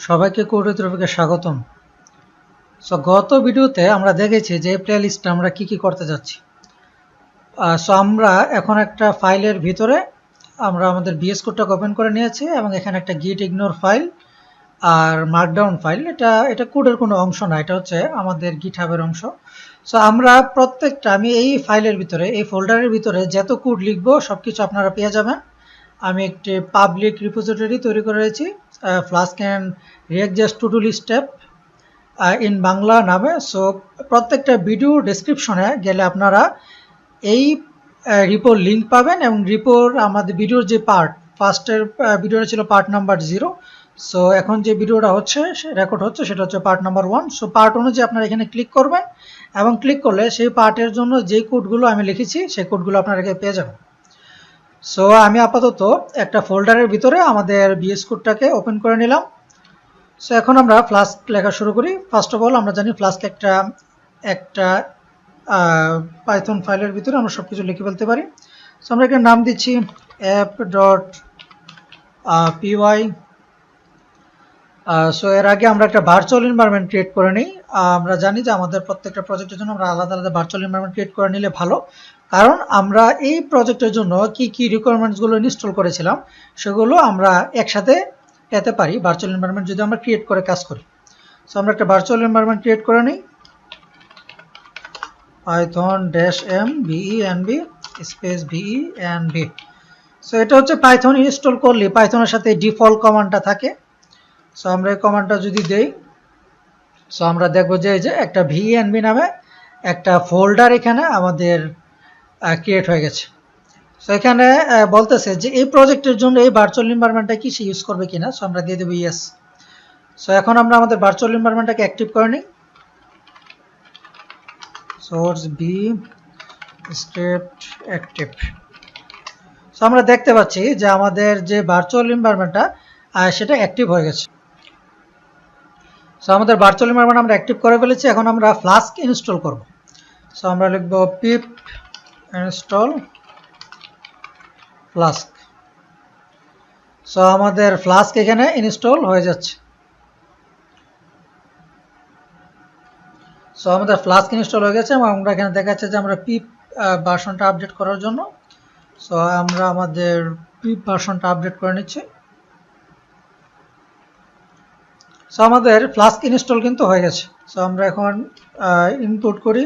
সবাইকে কোড ট্রফিকে স্বাগতম। সো গত ভিডিওতে আমরা দেখেছি যে প্লে লিস্টে আমরা কি করতে যাচ্ছি। সো আমরা এখন একটা ফাইলের ভিতরে আমরা আমাদের বিএস কোডটাকে ওপেন করে নিয়েছি এবং এখানে একটা গিট ইগনোর ফাইল আর মার্কডাউন ফাইল, এটা কোডের কোনো অংশ না, এটা হচ্ছে আমাদের গিটহাবের অংশ। সো আমরা প্রত্যেকটা আমি এই ফাইলের ভিতরে এই ফোল্ডারের ভিতরে যত কোড লিখবো সবকিছু আপনারা পেয়ে যাবেন। আমি একটি পাবলিক রিপোজিটরি তৈরি করে রয়েছি, flask and react just to do step in Bangla নামে। সো প্রত্যেকটা ভিডিও ডেসক্রিপশনে গেলে আপনারা এই রিপোর লিঙ্ক পাবেন এবং রিপোর আমাদের ভিডিওর যে পার্ট, ফার্স্টের ভিডিওটা ছিল পার্ট নাম্বার 0। সো এখন যে ভিডিওটা হচ্ছে রেকর্ড হচ্ছে সেটা হচ্ছে পার্ট নাম্বার 1। সো পার্ট অনুযায়ী আপনারা এখানে ক্লিক করবেন এবং ক্লিক করলে সেই পার্টের জন্য যে কোডগুলো আমি লিখেছি সেই কোডগুলো আপনারা পেয়ে যাবেন। সো আমি আপাতত একটা ফোল্ডারের ভিতরে আমাদের বিএস কোডটাকে ওপেন করে নিলাম। সো এখন আমরা ফ্লাস্ক লেখা শুরু করি। ফার্স্ট অফ অল আমরা জানি ফ্লাস্ক একটা পাইথন ফাইলের ভিতরে আমরা সব কিছু লিখে ফেলতে পারি। সো আমরা একটা নাম দিচ্ছি app.py। সো এর আগে আমরা একটা ভার্চুয়াল এনভায়রনমেন্ট ক্রিয়েট করে নিই। আমরা জানি যে আমাদের প্রত্যেকটা প্রজেক্টের জন্য আমরা আলাদা আলাদা ভার্চুয়াল এনভায়রনমেন্ট ক্রিয়েট করে নিলে ভালো, কারণ আমরা এই প্রজেক্টের জন্য কি রিকোয়ারমেন্টসগুলো ইনস্টল করেছিলাম সেগুলো আমরা একসাথে পেতে পারি ভার্চুয়াল এনভায়রনমেন্ট যদি আমরা ক্রিয়েট করে কাজ করি। সো আমরা একটা ভার্চুয়াল এনভায়রনমেন্ট ক্রিয়েট করে নিই, python-m venv space venv। So এটা হচ্ছে পাইথন ইনস্টল করলে পাইথনের সাথে ডিফল্ট কমান্ডটা থাকে। সো আমরা এই কমান্ডটা যদি দেই, সো আমরা দেখবো যে একটা venv নামে একটা ফোল্ডার এখানে আমাদের ক্রিয়েট হয়ে গেছে। সো এখানে বলতেছে যে এই প্রজেক্টের জন্য এই ভার্চুয়াল এনভায়রনমেন্টটা কি সে ইউজ করবে কিনা। সো আমরা দিয়ে দেবো ইয়েস। সো এখন আমরা আমাদের ভার্চুয়াল এনভায়রনমেন্টটাকে অ্যাক্টিভ করে নিই। Source B script active. So আমরা দেখতে পাচ্ছি যে আমাদের যে ভার্চুয়াল এনভায়রনমেন্টটা সেটা অ্যাক্টিভ হয়ে গেছে। সো আমাদের ভার্চুয়াল এনভায়রনমেন্ট আমরা অ্যাক্টিভ করে ফেলেছি। এখন আমরা ফ্লাস্ক ইনস্টল করব। সো আমরা লিখব পিপ ইনস্টল ফ্লাস্ক। সো আমাদের ফ্লাস্ক এখানে ইনস্টল হয়ে যাচ্ছে। সো আমাদের ফ্লাস্ক ইনস্টল হয়ে গেছে এবং আমরা এখানে দেখাচ্ছে যে আমরা পিপ ভার্সনটা আপডেট করার জন্য। সো আমরা আমাদের পিপ ভার্সনটা আপডেট করে নিচ্ছি। সো আমাদের ফ্লাস্ক ইনস্টল কিন্তু হয়ে গেছে। সো আমরা এখন ইনপুট করি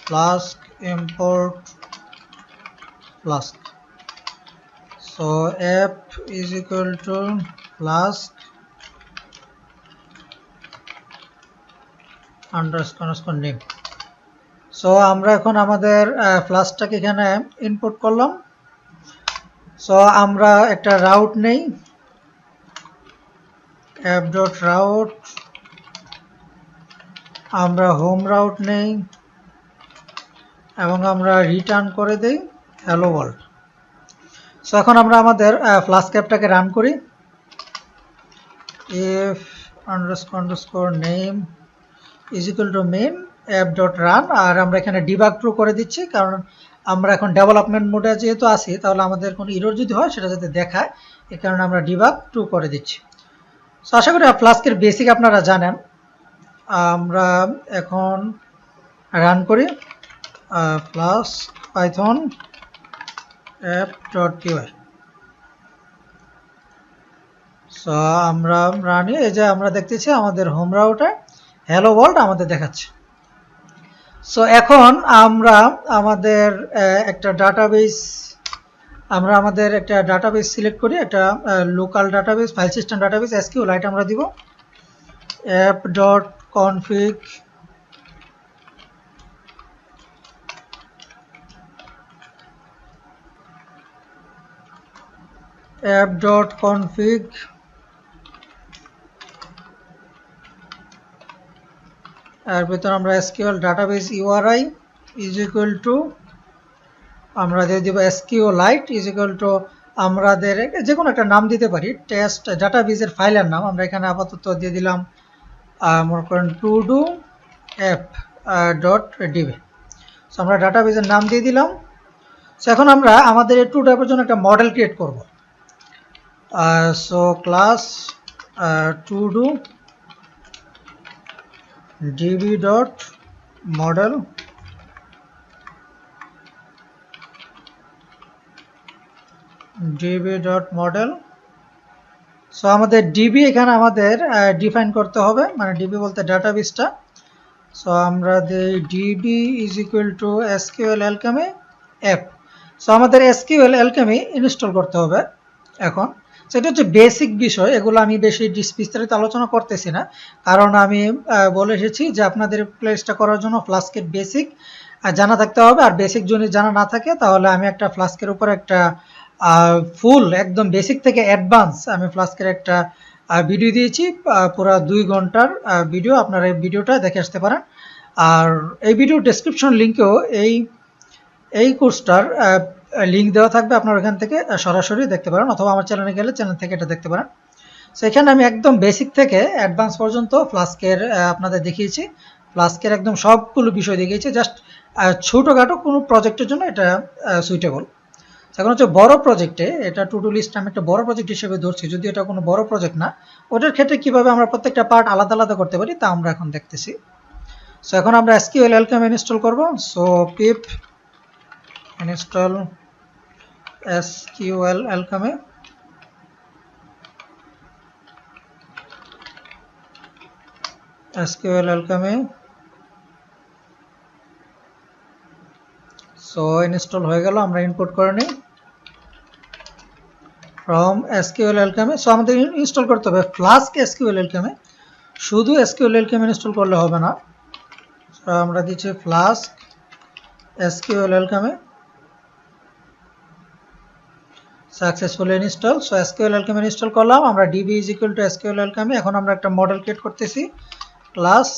flask import flask. So app is equal to flask underscore name। So আমরা এখন আমাদের ফ্লাস্কটাকে এখানে ইনপুট করলাম। সো আমরা একটা রাউট নেই, app.route, আমরা হোম রাউট নেই এবং আমরা রিটার্ন করে দেই হ্যালো ওয়ার্ল্ড। সো এখন আমরা আমাদের ফ্লাস্ক অ্যাপটাকে রান করি। if underscore name is equal to main app.run, আর আমরা এখানে ডিবাগ ট্রু করে দিচ্ছি, কারণ আমরা এখন ডেভেলপমেন্ট মোডে যেহেতু আছি তাহলে আমাদের কোনো এরর যদি হয় সেটা যাতে দেখায়, এই কারণে আমরা ডিবাগ ট্রু করে দিচ্ছি। সো আশা করি ফ্লাস্কের বেসিক আপনারা জানেন। আমরা এখন রান করি ফ্লাস্ক পাইথন app.py। সো আমরা রানি, এই যে আমরা দেখতেছি আমাদের হোম রাউটে হ্যালো ওয়ার্ল্ড আমাদের দেখাচ্ছে। সো এখন আমরা আমাদের একটা ডাটাবেস সিলেক্ট করি, একটা local database, file system database SQLite আমরা দিব app.config এর ভিতর আমরা SQL database URI is equal to আমরা দিয়ে দিব SQLite is equal to আমাদের যে কোনো একটা নাম দিতে পারি, টেস্ট ডাটাবেসের ফাইলের নাম। আমরা এখানে আপাতত দিয়ে দিলাম মনে করেন to-do app.db। সো আমরা ডাটাবেসের নাম দিয়ে দিলাম। সো এখন আমরা আমাদের এই টু ডু অ্যাপের জন্য একটা মডেল ক্রিয়েট করব। so class to do db dot model so আমাদের ডিবি এখানে আমাদের ডিফাইন করতে হবে, মানে ডিবি বলতে ডাটাবেসটা। সো আমরা দেই DB is equal to SQL alchemy app. So আমাদের এসকিউএল অ্যালকেমি ইনস্টল করতে হবে এখন। সেটা হচ্ছে বেসিক বিষয়, এগুলো আমি বেশি বিস্তারিত আলোচনা করতেছি না, কারণ আমি বলে এসেছি যে আপনাদের প্লেসটা করার জন্য ফ্লাস্কের বেসিক জানা থাকতে হবে। আর বেসিক যদি জানা না থাকে তাহলে আমি একটা ফ্লাস্কের উপর একটা ফুল একদম বেসিক থেকে অ্যাডভান্স আমি ফ্লাস্কের একটা ভিডিও দিয়েছি, পুরো 2 ঘন্টার ভিডিও। আপনারা এই ভিডিওটা দেখে আসতে পারেন। আর এই ভিডিও ডেসক্রিপশন লিঙ্কেও এই কোর্সটার লিঙ্ক দেওয়া থাকবে, আপনারা ওখান থেকে সরাসরি দেখতে পারেন, অথবা আমার চ্যানেলে গেলে চ্যানেল থেকে এটা দেখতে পারেন। সেখানে আমি একদম বেসিক থেকে অ্যাডভান্স পর্যন্ত ফ্লাস্কের আপনাদের দেখিয়েছি, ফ্লাস্কের একদম সবগুলো বিষয় দেখিয়েছি। জাস্ট ছোটোখাটো কোনো প্রজেক্টের জন্য এটা সুইটেবল। এখন হচ্ছে বড় প্রজেক্টে, এটা টু ডু লিস্ট আমি একটা বড় প্রজেক্ট হিসেবে ধরছি, যদি এটা কোনো বড় প্রজেক্ট না, ওটার ক্ষেত্রে কিভাবে আমরা প্রত্যেকটা পার্ট আলাদা আলাদা করতে পারি তা আমরা এখন দেখতেছি। সো এখন আমরা এসকিউএল অ্যালকেমি ইনস্টল করব। So pip install SQLAlchemy. So install হয়ে গেল, আমরা ইনপুট করে নিই ফ্রম এসকিউএল অ্যালকেমি। সো আমাদের ইনস্টল করতে হবে ফ্লাস্ক এসকিউএল অ্যালকেমি, শুধু এসকিউএল অ্যালকেমি ইনস্টল করলে হবে না। সো আমরা দিচ্ছি Flask SQLAlchemy, successfully install. So SQLAlchemy install করলাম, আমরা DB is equal to SQLAlchemy. এখন আমরা একটা মডেল ক্রিয়েট করতেছি, class.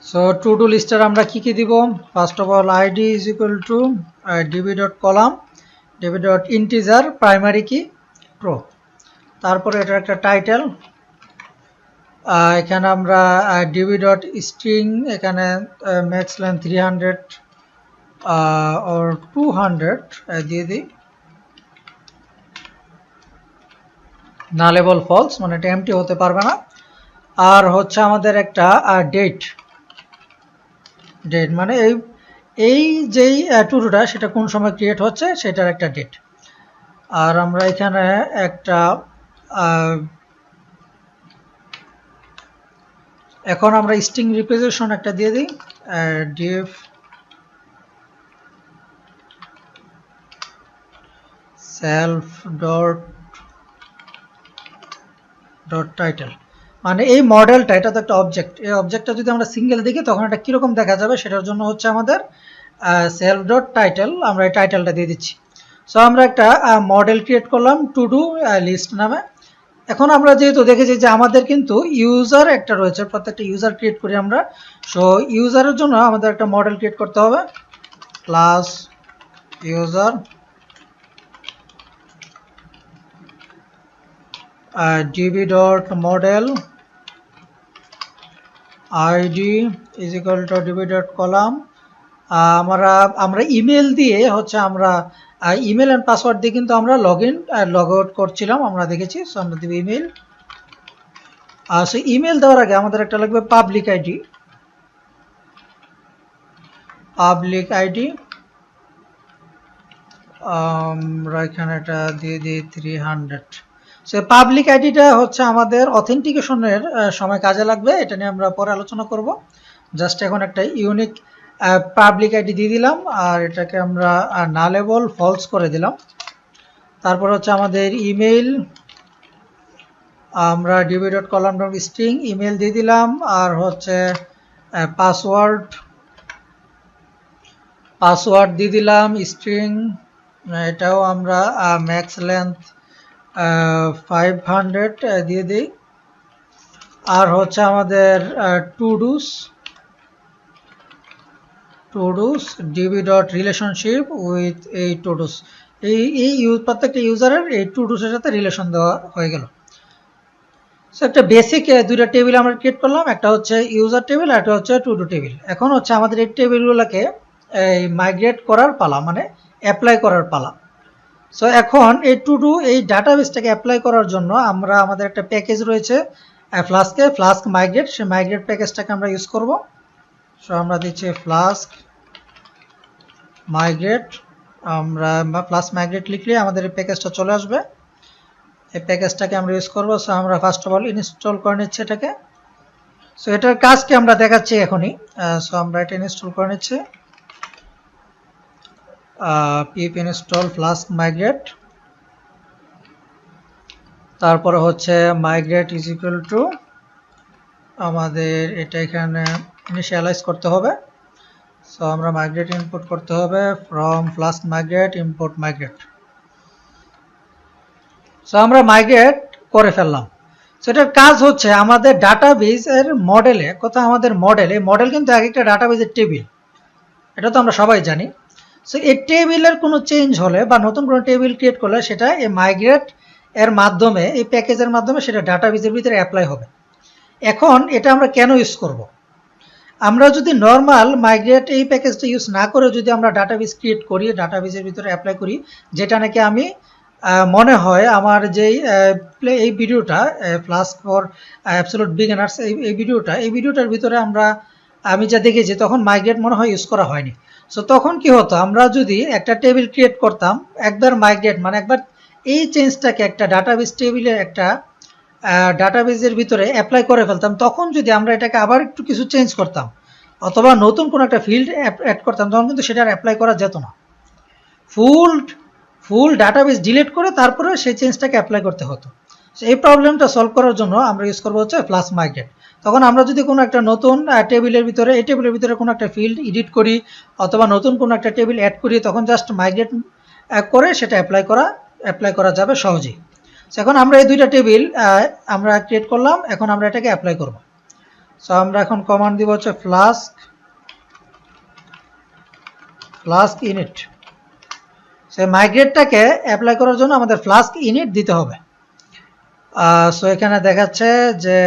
So to do Lister আমরা কি কি দিব? First of all ID is equal two DB dot column DB dot integer primary কি প্রো। তারপরে এটা একটা টাইটেল, এখানে আমরা ডিবি ডট স্ট্রিং, এখানে ম্যাক্স লেন্থ 300 or 200 দিয়ে দিই, নালেবল ফলস, মানে এটা এমটি হতে পারবে না। আর হচ্ছে আমাদের একটা ডেট মানে এই যেই টুডুটা সেটা কোন সময় ক্রিয়েট হচ্ছে সেটার একটা ডেট। আর আমরা এখানে একটা এখন আমরা স্ট্রিং রিপ্রেজেন্টেশন একটা দিয়ে দিই, ডিফ সেলফ ডট টাইটেল, মানে এই মডেলটা, এটা তো একটা অবজেক্ট, এই অবজেক্টটা যদি আমরা সিঙ্গেল দেখি তখন এটা কীরকম দেখা যাবে সেটার জন্য হচ্ছে আমাদের সেলফ ডট টাইটেল, আমরা এই টাইটেলটা দিয়ে দিচ্ছি। সো আমরা একটা মডেল ক্রিয়েট করলাম টু ডু লিস্ট নামে। এখন আমরা যেহেতু দেখেছি যে আমাদের কিন্তু ইউজার একটা রয়েছে, প্রত্যেকটা ইউজার ক্রিয়েট করি আমরা। সো ইউজারের জন্য আমাদের একটা মডেল ক্রিয়েট করতে হবে, class user db dot model id is equal to db dot column। আমরা ইমেল দিয়ে হচ্ছে আমরা ইমেল এন্ড পাসওয়ার্ড দিয়ে কিন্তু আমরা লগ আউট করছিলাম, আমরা দেখেছি। সো আমরা দেব ইমেল। সো ইমেল দেওয়ার আগে আমাদের একটা লাগবে পাবলিক আইডি, আমরা এখানে এটা দিয়ে দিই 300। সো পাবলিক আইডিটা হচ্ছে আমাদের অথেন্টিকেশনের সময় কাজে লাগবে, এটা নিয়ে আমরা পরে আলোচনা করব। জাস্ট এখন একটা ইউনিক পাবলিক আইডি দিয়ে দিলাম, আর এটাকে আমরা নালেবল ফলস করে দিলাম। তারপর হচ্ছে আমাদের ইমেল, আমরা DB dot column dot string email দিয়ে দিলাম, আর হচ্ছে পাসওয়ার্ড দিয়ে দিলাম স্ট্রিং, এটাও আমরা ম্যাক্স লেন্থ 500 দিয়ে দিই। আর হচ্ছে আমাদের টুডুস ডিবি ডট রিলেশনশিপ উইথ এই টুডুস, এই প্রত্যেকটা ইউজারের এই টুডুসের সাথে রিলেশন দেওয়া হয়ে গেল। সো একটা বেসিক দুইটা টেবিল আমরা ক্রিয়েট করলাম, একটা হচ্ছে ইউজার টেবিল আর একটা হচ্ছে টুডু টেবিল। এখন হচ্ছে আমাদের এই টেবিলগুলোকে মাইগ্রেট করার পালা, মানে অ্যাপ্লাই করার পালা। সো এখন এই টু ডু এই ডাটাবেসটাকে অ্যাপ্লাই করার জন্য আমরা আমাদের একটা প্যাকেজ রয়েছে ফ্লাস্ক মাইগ্রেট, সেই মাইগ্রেট প্যাকেজটাকে আমরা ইউজ করব। সো আমরা দিচ্ছি ফ্লাস্ক মাইগ্রেট, আমরা ফ্লাস্ক মাইগ্রেট লিখলে আমাদের এই প্যাকেজটা চলে আসবে। এই প্যাকেজটাকে আমরা ইউজ করব। সো আমরা ফার্স্ট অফ অল ইনস্টল করে নিচ্ছি এটাকে। সো এটার কাজকে আমরা দেখাচ্ছি এখনই। সো আমরা এটা ইনস্টল করে নিচ্ছি। পিপ ইনস্টল ফ্লাস্ক মাইগ্রেট, তারপরে হচ্ছে মাইগ্রেট ইজ ইকুয়াল টু আমাদের এটা এখানে ইনিশিয়ালাইজ করতে হবে। সো আমরা মাইগ্রেট ইনপুট করতে হবে from flask migrate import migrate. So আমরা মাইগ্রেট করে ফেললাম। সো এটার কাজ হচ্ছে আমাদের ডাটাবেস এর মডেলে, কোথাও আমাদের মডেল, এই মডেল কিন্তু এক একটা ডাটাবেসের টেবিল, এটা তো আমরা সবাই জানি। সো এই টেবিলের কোনো চেঞ্জ হলে বা নতুন কোনো টেবিল ক্রিয়েট করলে সেটা এই মাইগ্রেট এর মাধ্যমে, এই প্যাকেজের মাধ্যমে সেটা ডাটাবেসের ভিতরে অ্যাপ্লাই হবে। এখন এটা আমরা কেন ইউজ করব? আমরা যদি নর্মাল মাইগ্রেট এই প্যাকেজটা ইউজ না করে যদি আমরা ডাটাবেস ক্রিয়েট করি, ডাটাবেসের ভিতরে অ্যাপ্লাই করি, যেটা নাকি আমি মনে হয় আমার যেই এই ভিডিওটা ফ্লাস্ক ফর অ্যাবসলিউট বিগিনার্স, এই ভিডিওটার ভিতরে আমি যা দেখেছি তখন মাইগ্রেট মনে হয় ইউজ করা হয়নি। সো তখন কি হতো, আমরা যদি একটা টেবিল ক্রিয়েট করতাম, একবার মাইগ্রেট মানে একবার এই চেঞ্জটাকে একটা ডাটাবেস টেবিলের একটা ডাটাবেসের ভিতরে অ্যাপ্লাই করে ফেলতাম, তখন যদি আমরা এটাকে আবার একটু কিছু চেঞ্জ করতাম অথবা নতুন কোনো একটা ফিল্ড অ্যাড করতাম, তখন কিন্তু সেটা অ্যাপ্লাই করা যেত না। ফুল ডাটাবেস ডিলিট করে তারপরে সেই চেঞ্জটাকে অ্যাপ্লাই করতে হতো। এই প্রবলেমটা সলভ করার জন্য আমরা ইউজ করবো হচ্ছে ফ্লাস্ক মাইগ্রেট। তখন আমরা যদি কোনো একটা নতুন টেবিলের ভিতরে, এই টেবিলের ভিতরে কোনো একটা ফিল্ড এডিট করি অথবা নতুন কোনো একটা টেবিল অ্যাড করি, তখন জাস্ট মাইগ্রেট করে সেটা অ্যাপ্লাই করা যাবে সহজেই। এখন আমরা এই দুইটা টেবিল আমরা ক্রিয়েট করলাম, এখন আমরা এটাকে অ্যাপ্লাই করব। সো আমরা এখন কমান্ড দিব হচ্ছে ফ্লাস্ক ইনিট। সে মাইগ্রেটটাকে অ্যাপ্লাই করার জন্য আমাদের ফ্লাস্ক ইনিট দিতে হবে। সো এখানে দেখাচ্ছে যে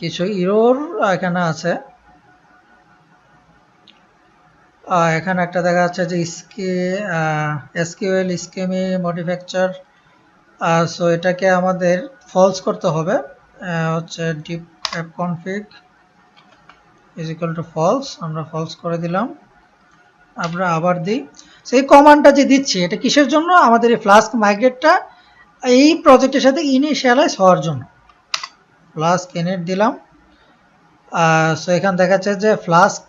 কিছু ইরর এখানে আছে। এখানে একটা দেখা যাচ্ছে যে এসকিউএল স্কিমি মডিফ্যাকচার। সো এটাকে আমাদের ফলস করতে হবে, হচ্ছে deep app config is equal to false. আমরা ফলস করে দিলাম। আমরা আবার দিই। সেই কমান্ডটা যে দিচ্ছি এটা কিসের জন্য? আমাদের এই ফ্লাস্ক মাইগ্রেটটা এই প্রজেক্টের সাথে ইনিশিয়ালাইজ হওয়ার জন্য। ফ্লাস্ক ইনিট দিলাম। সো এখানে দেখাচ্ছে যে ফ্লাস্ক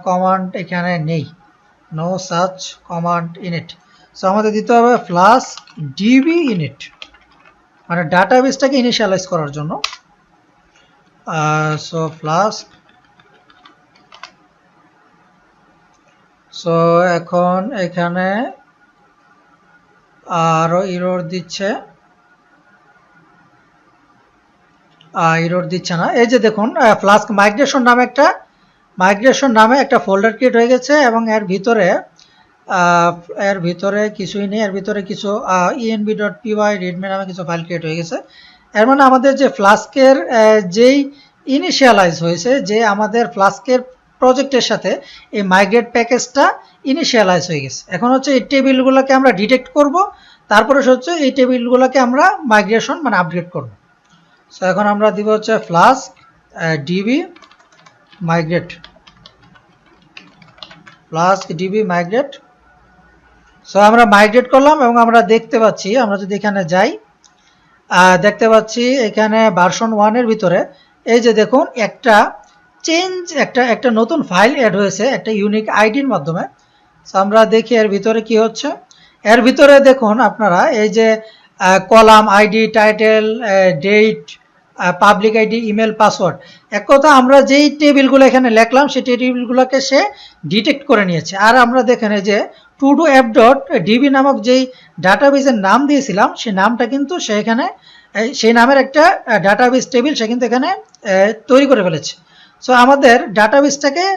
কমান্ড এখানে নেই, no such command init. So আমাদের দিতে হবে ফ্লাস্ক ডিবি ইনিট, মানে ডাটাবেসটাকে ইনিশিয়ালাইজ করার জন্য। সো ফ্লাস্ক, সো এখন এখানে আরো ইরর দিচ্ছে, না। এই যে দেখুন ফ্লাস্ক মাইগ্রেশন নামে একটা ফোল্ডার ক্রিয়েট হয়ে গেছে এবং এর ভিতরে কিছুই নেই, এর ভিতরে কিছু env.py readme নামে কিছু ফাইল ক্রিয়েট হয়ে গেছে। এর মানে আমাদের যে ফ্লাস্কের যেই ইনিশিয়ালাইজ হয়েছে, যে আমাদের ফ্লাস্কের প্রজেক্টের সাথে এই মাইগ্রেট প্যাকেজটা ইনিশিয়ালাইজ হয়ে গেছে। এখন হচ্ছে এই টেবিলগুলোকে আমরা ডিটেক্ট করব, তারপরে হচ্ছে এই টেবিলগুলোকে আমরা মাইগ্রেশন মানে আপডেট করব। সো এখন আমরা দিব হচ্ছে ফ্লাস্ক ডিবি মাইগ্রেট। সো আমরা মাইগ্রেট করলাম এবং আমরা দেখতে পাচ্ছি, আমরা যদি এখানে যাই দেখতে পাচ্ছি এখানে ভার্সন 1 এর ভিতরে এই যে দেখুন একটা নতুন ফাইল অ্যাড হয়েছে একটা ইউনিক আইডির মাধ্যমে। সো আমরা দেখি এর ভিতরে কি হচ্ছে। এর ভিতরে দেখুন আপনারা এই যে column ID, title, date, public ID, email, password, এক কথা আমরা যেই টেবিলগুলো এখানে লিখলাম সেই টেবিলগুলোকে সে ডিটেক্ট করে নিয়েছে। আর আমরা দেখেন এই যে to-do app.db নামক যেই ডাটাবেসের নাম দিয়েছিলাম সেই নামটা কিন্তু সে এখানে সেই নামের একটা ডাটাবেস টেবিল সে কিন্তু এখানে তৈরি করে ফেলেছে। সো আমাদের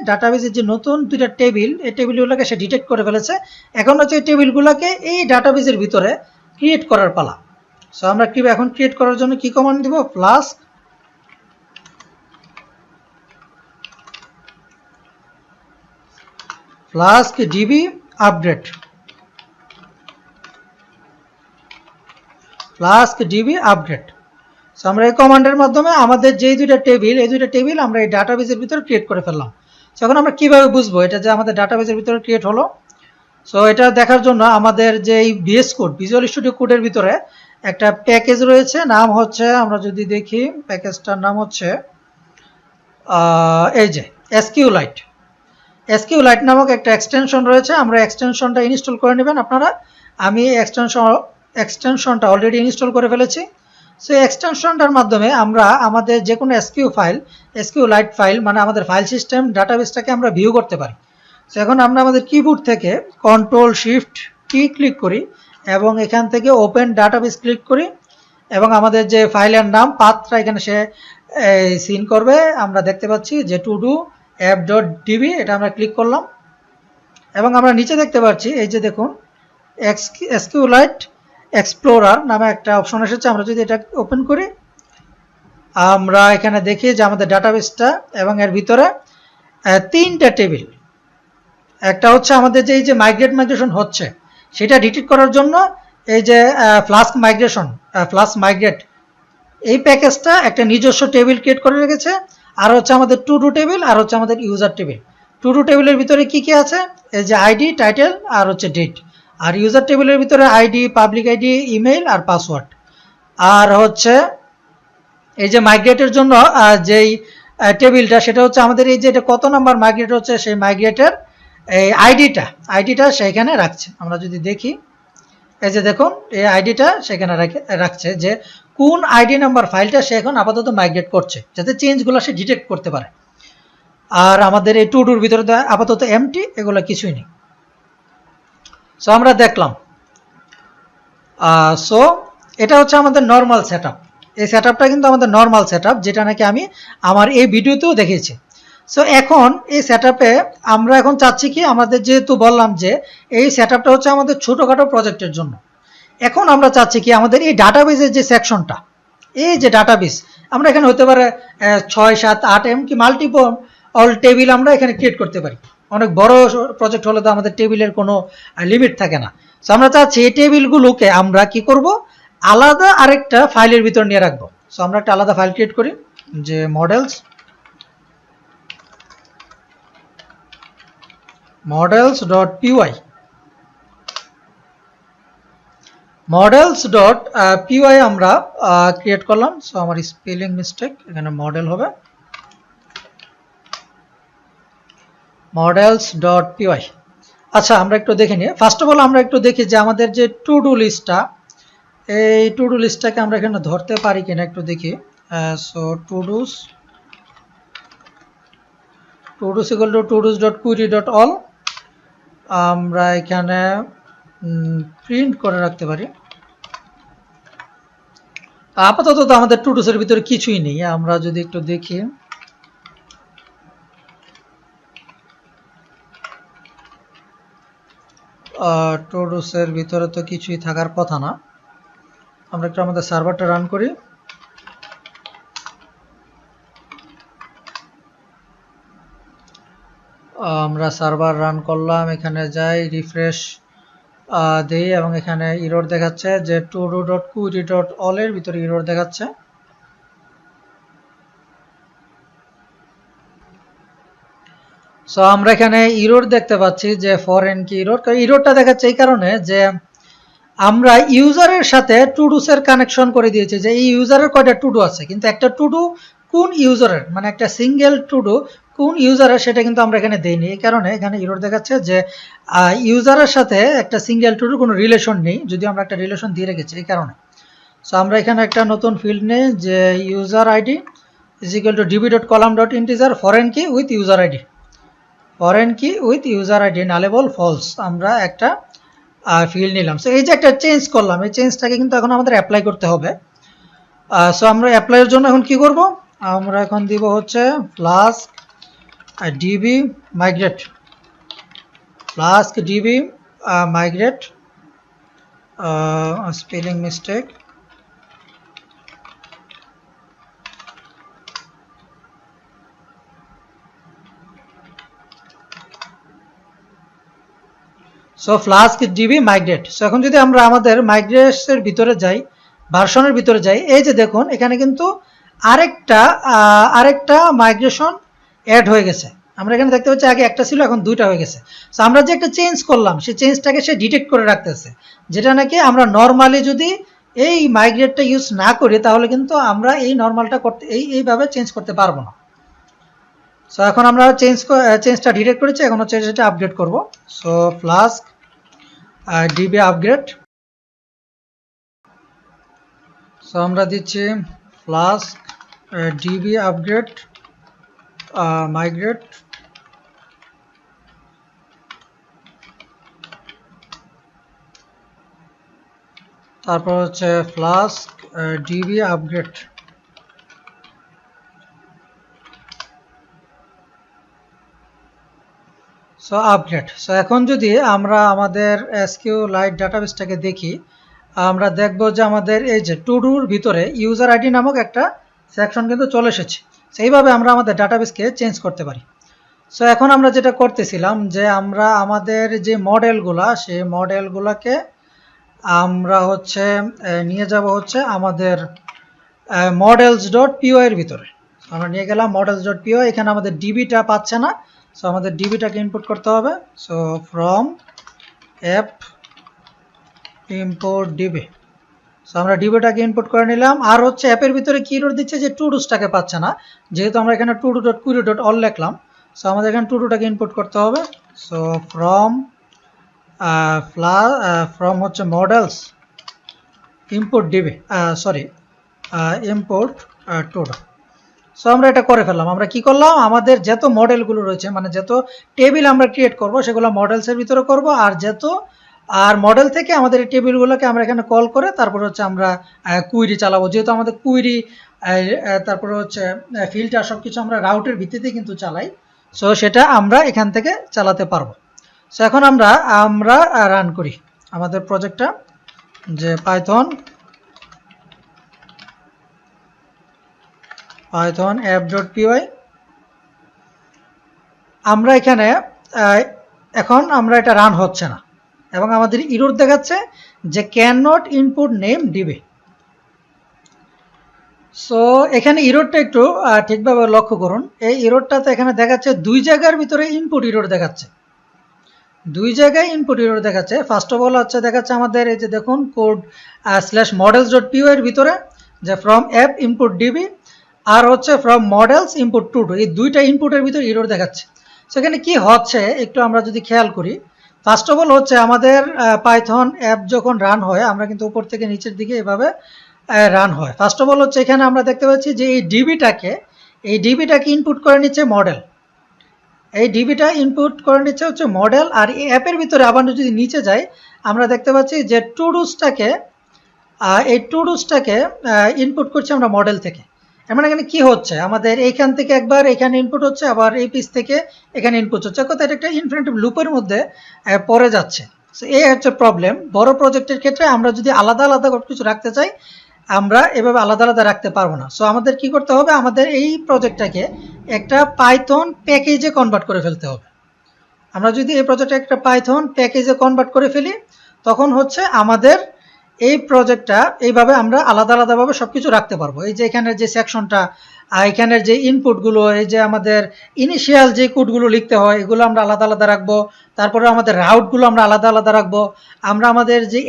ডাটাবেসের যে নতুন দুইটা টেবিল, এই টেবিলগুলোকে সে ডিটেক্ট করে ফেলেছে। এখন হচ্ছে এই টেবিলগুলোকে এই ডাটাবেসের ভিতরে ক্রিয়েট করার পালা। সো আমরা এখন ক্রিয়েট করার জন্য কি কমান্ড দিব? Flask DB update. Flask DB update. So আমরা এই কমান্ডের মাধ্যমে আমাদের যেই দুইটা টেবিল, এই দুইটা টেবিল আমরা এই ডাটাবেসের ভিতরে ক্রিয়েট করে ফেললাম। সো এখন আমরা কিভাবে বুঝবো এটা যে আমাদের ডাটাবেসের ভিতরে ক্রিয়েট হলো? সো এটা দেখার জন্য আমাদের যে এই ভিএস কোড, ভিজুয়াল স্টুডিও কোডের ভিতরে একটা প্যাকেজ রয়েছে, নাম হচ্ছে, আমরা যদি দেখি প্যাকেজটার নাম হচ্ছে এই যে SQLite। SQLite নামক একটা এক্সটেনশন রয়েছে, আমরা এক্সটেনশনটা ইনস্টল করে নেবেন আপনারা। আমি এক্সটেনশনটা অলরেডি ইনস্টল করে ফেলেছি। সো এক্সটেনশনটার মাধ্যমে আমরা আমাদের যে কোনো SQLite ফাইল মানে আমাদের ফাইল সিস্টেম ডাটাবেসটাকে আমরা ভিউ করতে পারি। সো এখন আমরা আমাদের কিবোর্ড থেকে কন্ট্রোল শিফট কি ক্লিক করি এবং এখান থেকে ওপেন ডাটাবেস ক্লিক করি এবং আমাদের যে ফাইলের নাম পাথটা এখানে সে সিন করবে। আমরা দেখতে পাচ্ছি যে টুডু app.db, এটা আমরা ক্লিক করলাম এবং আমরা নিচে দেখতে পাচ্ছি এই যে দেখুন SQLite এক্সপ্লোরার নামে একটা অপশন এসেছে। আমরা যদি এটা ওপেন করি আমরা এখানে দেখি যে আমাদের ডাটাবেসটা এবং এর ভিতরে তিনটা টেবিল। একটা হচ্ছে আমাদের যে এই যে মাইগ্রেশন হচ্ছে সেটা ডিটেক্ট করার জন্য এই যে ফ্লাস্ক মাইগ্রেট এই প্যাকেজটা একটা নিজস্ব টেবিল ক্রিয়েট করে রেখেছে। আর হচ্ছে আমাদের টু ডু টেবিল, আর হচ্ছে আমাদের ইউজার টেবিল। টু ডু টেবিলের ভিতরে কি কি আছে? এই যে আইডি, টাইটেল আর হচ্ছে ডেট। আর ইউজার টেবিলের ভিতরে আইডি, পাবলিক আইডি, ইমেইল আর পাসওয়ার্ড। আর হচ্ছে এই যে মাইগ্রেটের জন্য যেই টেবিলটা সেটা হচ্ছে আমাদের এই যে এটা কত নাম্বার মাইগ্রেট হচ্ছে সেই মাইগ্রেটের এই আইডিটা সেখানে রাখছে। আমরা যদি দেখি এই যে দেখুন এই আইডিটা সেখানে রাখছে যে কোন আইডি নাম্বার ফাইলটা সে এখন আপাতত মাইগ্রেট করছে, যাতে চেঞ্জগুলো সে ডিটেক্ট করতে পারে। আর আমাদের এই টু ডুর ভিতরে আপাতত এমটি, এগুলো কিছুই নেই। সো আমরা দেখলাম। সো এটা হচ্ছে আমাদের নর্মাল সেটআপ। এই সেটআপটা কিন্তু আমাদের নর্মাল সেটআপ, যেটা নাকি আমি আমার এই ভিডিওতেও দেখিয়েছি। সো এখন এই সেটআপে আমরা এখন চাচ্ছি কি, আমাদের যেহেতু বললাম যে এই সেটআপটা হচ্ছে আমাদের ছোটোখাটো প্রজেক্টের জন্য, এখন আমরা চাচ্ছি কি আমাদের এই ডাটাবেসের যে সেকশনটা, এই যে ডাটাবেস আমরা এখানে হতে পারে 6, 7, 8 এমনকি মাল্টিপল টেবিল আমরা এখানে ক্রিয়েট করতে পারি। অনেক বড় প্রজেক্ট হলে তো আমাদের টেবিলের কোনো লিমিট থাকে না। সো আমরা চাচ্ছি এই টেবিলগুলোকে আমরা কি করব, আলাদা আরেকটা ফাইলের ভিতর নিয়ে রাখবো। সো আমরা একটা আলাদা ফাইল ক্রিয়েট করি যে models.py আমরা ক্রিয়েট করলাম। সো আমার স্পেলিং মিস্টেক, এখানে মডেল হবে models.py। আচ্ছা আমরা একটু দেখে নিই। ফার্স্ট অফ অল আমরা একটু দেখি যে আমাদের যে টু ডু লিস্টটা, এই টু ডু লিস্টটাকে আমরা এখানে ধরতে পারি কিনা একটু দেখি। সো টুডুস equal to todos.query.all আমরা এখানে প্রিন্ট করে রাখতে পারি। আপাতত তো আমাদের টুডুসের ভিতরে কিছুই নেই। আমরা যদি একটু দেখি, টুডুসের ভিতরে তো কিছুই থাকার কথা না। আমরা একটু আমাদের সার্ভারটা রান করি। আমরা সার্ভার রান করলাম, এখানে যাই, রিফ্রেশ দেই এবং এখানে এরর দেখাচ্ছে যে todo.query.all এর ভিতরে এরর দেখাচ্ছে। সো আমরা এখানে এরর দেখতে পাচ্ছি যে ফরেন কি এরর। এররটা দেখাচ্ছে এই কারণে যে আমরা ইউজারের সাথে টুডুসের কানেকশন করে দিয়েছি যে এই ইউজারের কয়টা টুডু আছে, কিন্তু একটা টুডু কোন ইউজারের, মানে একটা সিঙ্গেল টুডু কোন ইউজারের সেটা কিন্তু আমরা এখানে দেইনি। এই কারণে এখানে এরর দেখাচ্ছে যে ইউজারের সাথে একটা সিঙ্গেল টুডু কোনো রিলেশন নেই, যদি আমরা একটা রিলেশন দিয়ে রেখেছি এই কারণে। সো আমরা এখানে একটা নতুন ফিল্ড নেই যে user ID is equal to db.column.integer foreign key with user ID nullable false, আমরা একটা ফিল্ড নিলাম। সো এই যে একটা চেঞ্জ করলাম, এই চেঞ্জটাকে কিন্তু এখন আমাদের অ্যাপ্লাই করতে হবে। সো আমরা অ্যাপ্লাইয়ের জন্য এখন কি করব, আমরা এখন দিব হচ্ছে flask DB migrate, spelling mistake, so flask DB migrate. So এখন যদি আমরা আমাদের মাইগ্রেটের ভিতরে যাই, ভার্সনের ভিতরে যাই, এই যে দেখুন এখানে কিন্তু আরেকটা মাইগ্রেশন অ্যাড হয়ে গেছে। আমরা এখানে দেখতে পাচ্ছি আগে একটা ছিল, এখন দুইটা হয়ে গেছে। সো আমরা যে একটা চেঞ্জ করলাম, সেই চেঞ্জটাকে সে ডিটেক্ট করে রাখতেছে, যেটা নাকি আমরা নর্মালি যদি এই মাইগ্রেটটা ইউজ না করি তাহলে কিন্তু আমরা এই নর্মালটা করতে এইভাবে চেঞ্জ করতে পারবো না। সো এখন আমরা চেঞ্জটা ডিটেক্ট করেছি, এখন হচ্ছে সেটা আপগ্রেড করব। So flask DB upgrade. So আমরা দিচ্ছি ফ্লাস্ক ডিবি আপগ্রেড মাইগ্রেট। তারপর হচ্ছে flask DB upgrade. So upgrade. So এখন যদি আমরা আমাদের SQLite ডাটাবেসটাকে দেখি, আমরা দেখব যে আমাদের এই যে টু ডুর ভিতরে ইউজার আইডি নামক একটা সেকশন কিন্তু চলে এসেছে। সেইভাবে আমরা আমাদের ডাটাবেসকে চেঞ্জ করতে পারি। সো এখন আমরা যেটা করতেছিলাম যে আমরা আমাদের যে মডেলগুলা, সেই মডেলগুলোকে আমরা হচ্ছে নিয়ে যাব হচ্ছে আমাদের models.py এর ভিতরে। আমরা নিয়ে গেলাম models.py। এখানে আমাদের ডিবিটা পাচ্ছে না, সো আমাদের ডিবিটাকে ইনপুট করতে হবে। So from app import DB. So আমরা ডিবিটাকে ইনপুট করে নিলাম। আর হচ্ছে অ্যাপের ভিতরে কি এরর দিচ্ছে যে টুডুসটাকে পাচ্ছে না, যেহেতু আমরা এখানে todo.query.all লিখলাম। সো আমাদের এখানে টুডুটাকে ইনপুট করতে হবে। সো ফ্রম হচ্ছে models import DB, import todo। So আমরা এটা করে ফেললাম। আমরা কি করলাম, আমাদের যত মডেলগুলো রয়েছে, মানে যত টেবিল আমরা ক্রিয়েট করব সেগুলো মডেলসের ভিতরে করব, আর মডেল থেকে আমাদের এই টেবিলগুলোকে আমরা এখানে কল করে তারপর হচ্ছে আমরা কুইরি চালাবো। যেহেতু আমাদের কুইরি তারপরে হচ্ছে ফিল্টার সব কিছু আমরা রাউটের ভিত্তিতে কিন্তু চালাই, সো সেটা আমরা এখান থেকে চালাতে পারবো। সো এখন আমরা রান করি আমাদের প্রজেক্টটা, যে পাইথন app.py। আমরা এখানে এখন আমরা এটা রান হচ্ছে না এবং আমাদের এরর দেখাচ্ছে যে can not input name DB. So এখানে এররটা একটু ঠিকভাবে লক্ষ্য করুন। এই এররটাতে এখানে দেখাচ্ছে দুই জায়গার ভিতরে ইনপুট এরর দেখাচ্ছে, দুই জায়গায় ইনপুট এরর দেখাচ্ছে। ফার্স্ট অফ অল হচ্ছে দেখাচ্ছে আমাদের এই যে দেখুন কোড /models.py এর ভিতরে যে ফ্রম অ্যাপ ইনপুট ডিবি, আর হচ্ছে ফ্রম মডেলস ইনপুট todo, এই দুইটা ইনপুটের ভিতরে এরর দেখাচ্ছে। সেখানে কি হচ্ছে একটু আমরা যদি খেয়াল করি, ফার্স্ট অফ অল হচ্ছে আমাদের পাইথন অ্যাপ যখন রান হয়, আমরা কিন্তু উপর থেকে নিচের দিকে এভাবে রান হয়। ফার্স্ট অফ অল হচ্ছে এখানে আমরা দেখতে পাচ্ছি যে এই ডিবিটাকে ইনপুট করে নিচ্ছে মডেল, এই ডিবিটা ইনপুট করে নিচ্ছে হচ্ছে মডেল। আর এই অ্যাপের ভিতরে আবার যদি নিচে যাই, আমরা দেখতে পাচ্ছি যে টুডুসটাকে ইনপুট করছি আমরা মডেল থেকে। এমন এখানে কি হচ্ছে, আমাদের এইখান থেকে একবার এখানে ইনপুট হচ্ছে, আবার এই পিস থেকে এখানে ইনপুট হচ্ছে, কোথায় এটা একটা ইনফিনিটিভ লুপের মধ্যে পড়ে যাচ্ছে। সো এই হচ্ছে প্রবলেম। বড় প্রজেক্টের ক্ষেত্রে আমরা যদি আলাদা আলাদা কিছু রাখতে চাই, আমরা এভাবে আলাদা আলাদা রাখতে পারবো না। সো আমাদের কি করতে হবে, আমাদের এই প্রজেক্টটাকে একটা পাইথন প্যাকেজে কনভার্ট করে ফেলতে হবে। আমরা যদি এই প্রজেক্টটা একটা পাইথন প্যাকেজে কনভার্ট করে ফেলি, তখন হচ্ছে আমাদের এই প্রজেক্টটা এইভাবে আমরা আলাদা আলাদাভাবে সব কিছু রাখতে পারবো। এই যে এখানের যে সেকশনটা, এখানের যে ইনপুটগুলো, এই যে আমাদের ইনিশিয়াল যে কোডগুলো লিখতে হয়, এগুলো আমরা আলাদা আলাদা রাখবো। তারপরে আমাদের রাউটগুলো আমরা আলাদা আলাদা রাখবো। আমরা আমাদের যে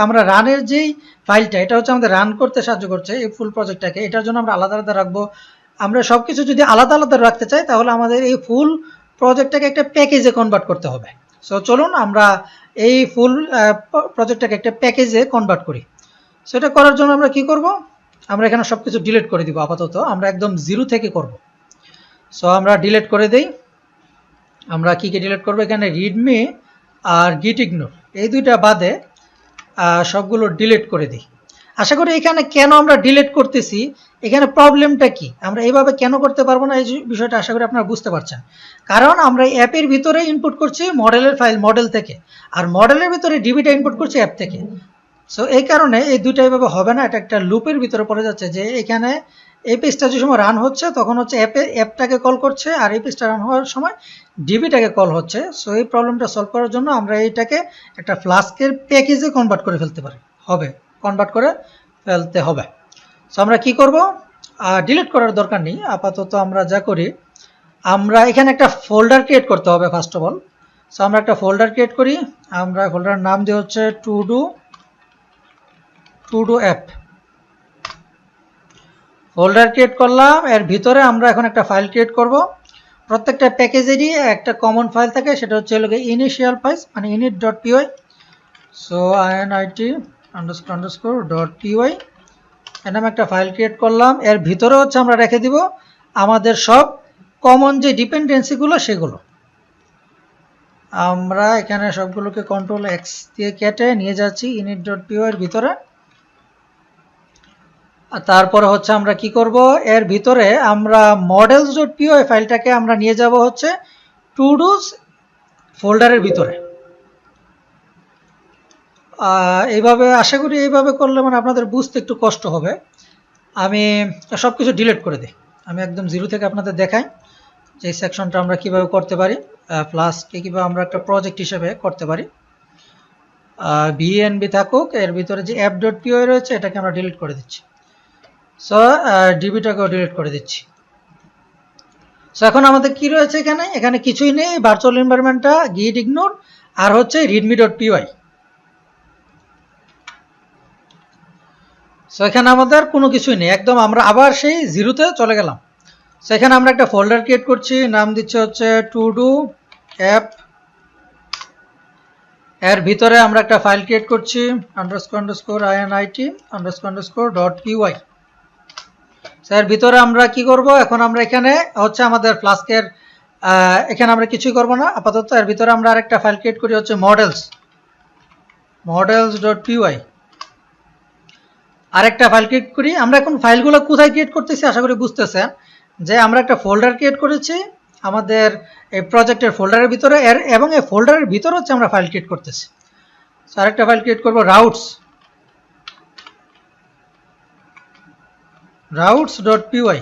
আমরা রানের যেই ফাইলটা, এটা হচ্ছে আমাদের রান করতে সাহায্য করছে এই ফুল প্রজেক্টটাকে, এটার জন্য আমরা আলাদা আলাদা রাখবো। আমরা সব কিছু যদি আলাদা আলাদা রাখতে চাই, তাহলে আমাদের এই ফুল প্রজেক্টটাকে একটা প্যাকেজে কনভার্ট করতে হবে। সো চলুন আমরা এই ফুল প্রজেক্টটাকে একটা প্যাকেজে কনভার্ট করি। সেটা করার জন্য আমরা কি করব, আমরা এখানে সব কিছু ডিলিট করে দিব। আপাতত আমরা একদম জিরো থেকে করব। সো আমরা ডিলিট করে দেই। আমরা কি ডিলিট করব, এখানে রিডমি আর গিট ইগনোর এই দুইটা বাদে সবগুলো ডিলিট করে দিই। আশা করি এখানে কেন আমরা ডিলিট করতেছি, এখানে প্রবলেমটা কি, আমরা এইভাবে কেন করতে পারবো না, এই বিষয়টা আশা করি আপনারা বুঝতে পারছেন। কারণ আমরা অ্যাপের ভিতরে ইনপুট করছি মডেলের ফাইল মডেল থেকে, আর মডেলের ভিতরে ডিবিটা ইনপুট করছি অ্যাপ থেকে। সো এই কারণে এই দুইটা এইভাবে হবে না, এটা একটা লুপের ভিতরে পড়ে যাচ্ছে। যে এখানে এই পেজটা যে সময় রান হচ্ছে, তখন হচ্ছে অ্যাপটাকে কল করছে, আর এই পেজটা রান হওয়ার সময় ডিবিটাকে কল হচ্ছে। সো এই প্রবলেমটা সলভ করার জন্য আমরা এইটাকে একটা ফ্লাস্কের প্যাকেজে কনভার্ট করে ফেলতে পারি হবে। কনভার্ট করে ফেলতে হবে। সো আমরা কি করব, ডিলিট করার দরকার নেই, আপাতত আমরা যা করি, আমরা এখানে একটা ফোল্ডার ক্রিয়েট করতে হবে ফার্স্ট অফ অল। সো আমরা একটা ফোল্ডার ক্রিয়েট করি, আমরা ফোল্ডারের নাম দিয়ে হচ্ছে to do app. Folder create করলাম, এর ভিতরে আমরা এখন একটা ফাইল ক্রিয়েট করব। প্রত্যেকটা প্যাকেজেরই একটা কমন ফাইল থাকে, সেটা হচ্ছে ইনিশিয়াল ফাইল মানে init.py। সো init__.py এর নামে একটা ফাইল ক্রিয়েট করলাম। এর ভিতরে হচ্ছে আমরা রেখে দিব আমাদের সব কমন যে ডিপেন্ডেন্সিগুলো সেগুলো। আমরা এখানে সবগুলোকে Ctrl+X দিয়ে কেটে নিয়ে যাচ্ছি init.py এর ভিতরে। আর তারপরে হচ্ছে আমরা কি করব, এর ভিতরে আমরা models.py ফাইলটাকে আমরা নিয়ে যাব হচ্ছে টু ডুজ ফোল্ডারের ভিতরে। এইভাবে আশা করি এইভাবে করলে মানে আপনাদের বুঝতে একটু কষ্ট হবে। আমি সব কিছু ডিলিট করে দিই, আমি একদম জিরো থেকে আপনাদের দেখাই যে এই সেকশনটা আমরা কিভাবে করতে পারি, প্লাসকে কিভাবে আমরা একটা প্রজেক্ট হিসেবে করতে পারি। বিএনবি থাকুক, এর ভিতরে যে app.py রয়েছে এটাকে আমরা ডিলিট করে দিচ্ছি। সো ডিবিটাকেও ডিলিট করে দিচ্ছি। সো এখন আমাদের কি রয়েছে এখানে, এখানে কিছুই নেই, ভার্চুয়াল এনভায়রনমেন্টটা গিট ইগনোর আর হচ্ছে readme.py। সো এখানে আমাদের কোনো কিছুই নেই, একদম আমরা আবার সেই জিরোতে চলে গেলাম। সো এখানে আমরা একটা ফোল্ডার ক্রিয়েট করছি, নাম দিচ্ছে হচ্ছে টু ডু অ্যাপ। এর ভিতরে আমরা একটা ফাইল ক্রিয়েট করছি __init__.py। এর ভিতরে আমরা কি করব, এখন আমরা এখানে হচ্ছে আমাদের ফ্লাস্কের এখানে আমরা কিছুই করব না আপাতত। এর ভিতরে আমরা আরেকটা ফাইল ক্রিয়েট করি হচ্ছে models.py। আরেকটা ফাইল ক্রিয়েট করি। আমরা এখন ফাইলগুলো কোথায় ক্রিয়েট করতেছি আশা করি বুঝতেছেন, যে আমরা একটা ফোল্ডার ক্রিয়েট করেছি আমাদের এই প্রজেক্টের ফোল্ডারের ভিতরে, এবং এই ফোল্ডারের ভিতরে হচ্ছে আমরা ফাইল ক্রিয়েট করতেছি। আরেকটা ফাইল ক্রিয়েট করব routes.py।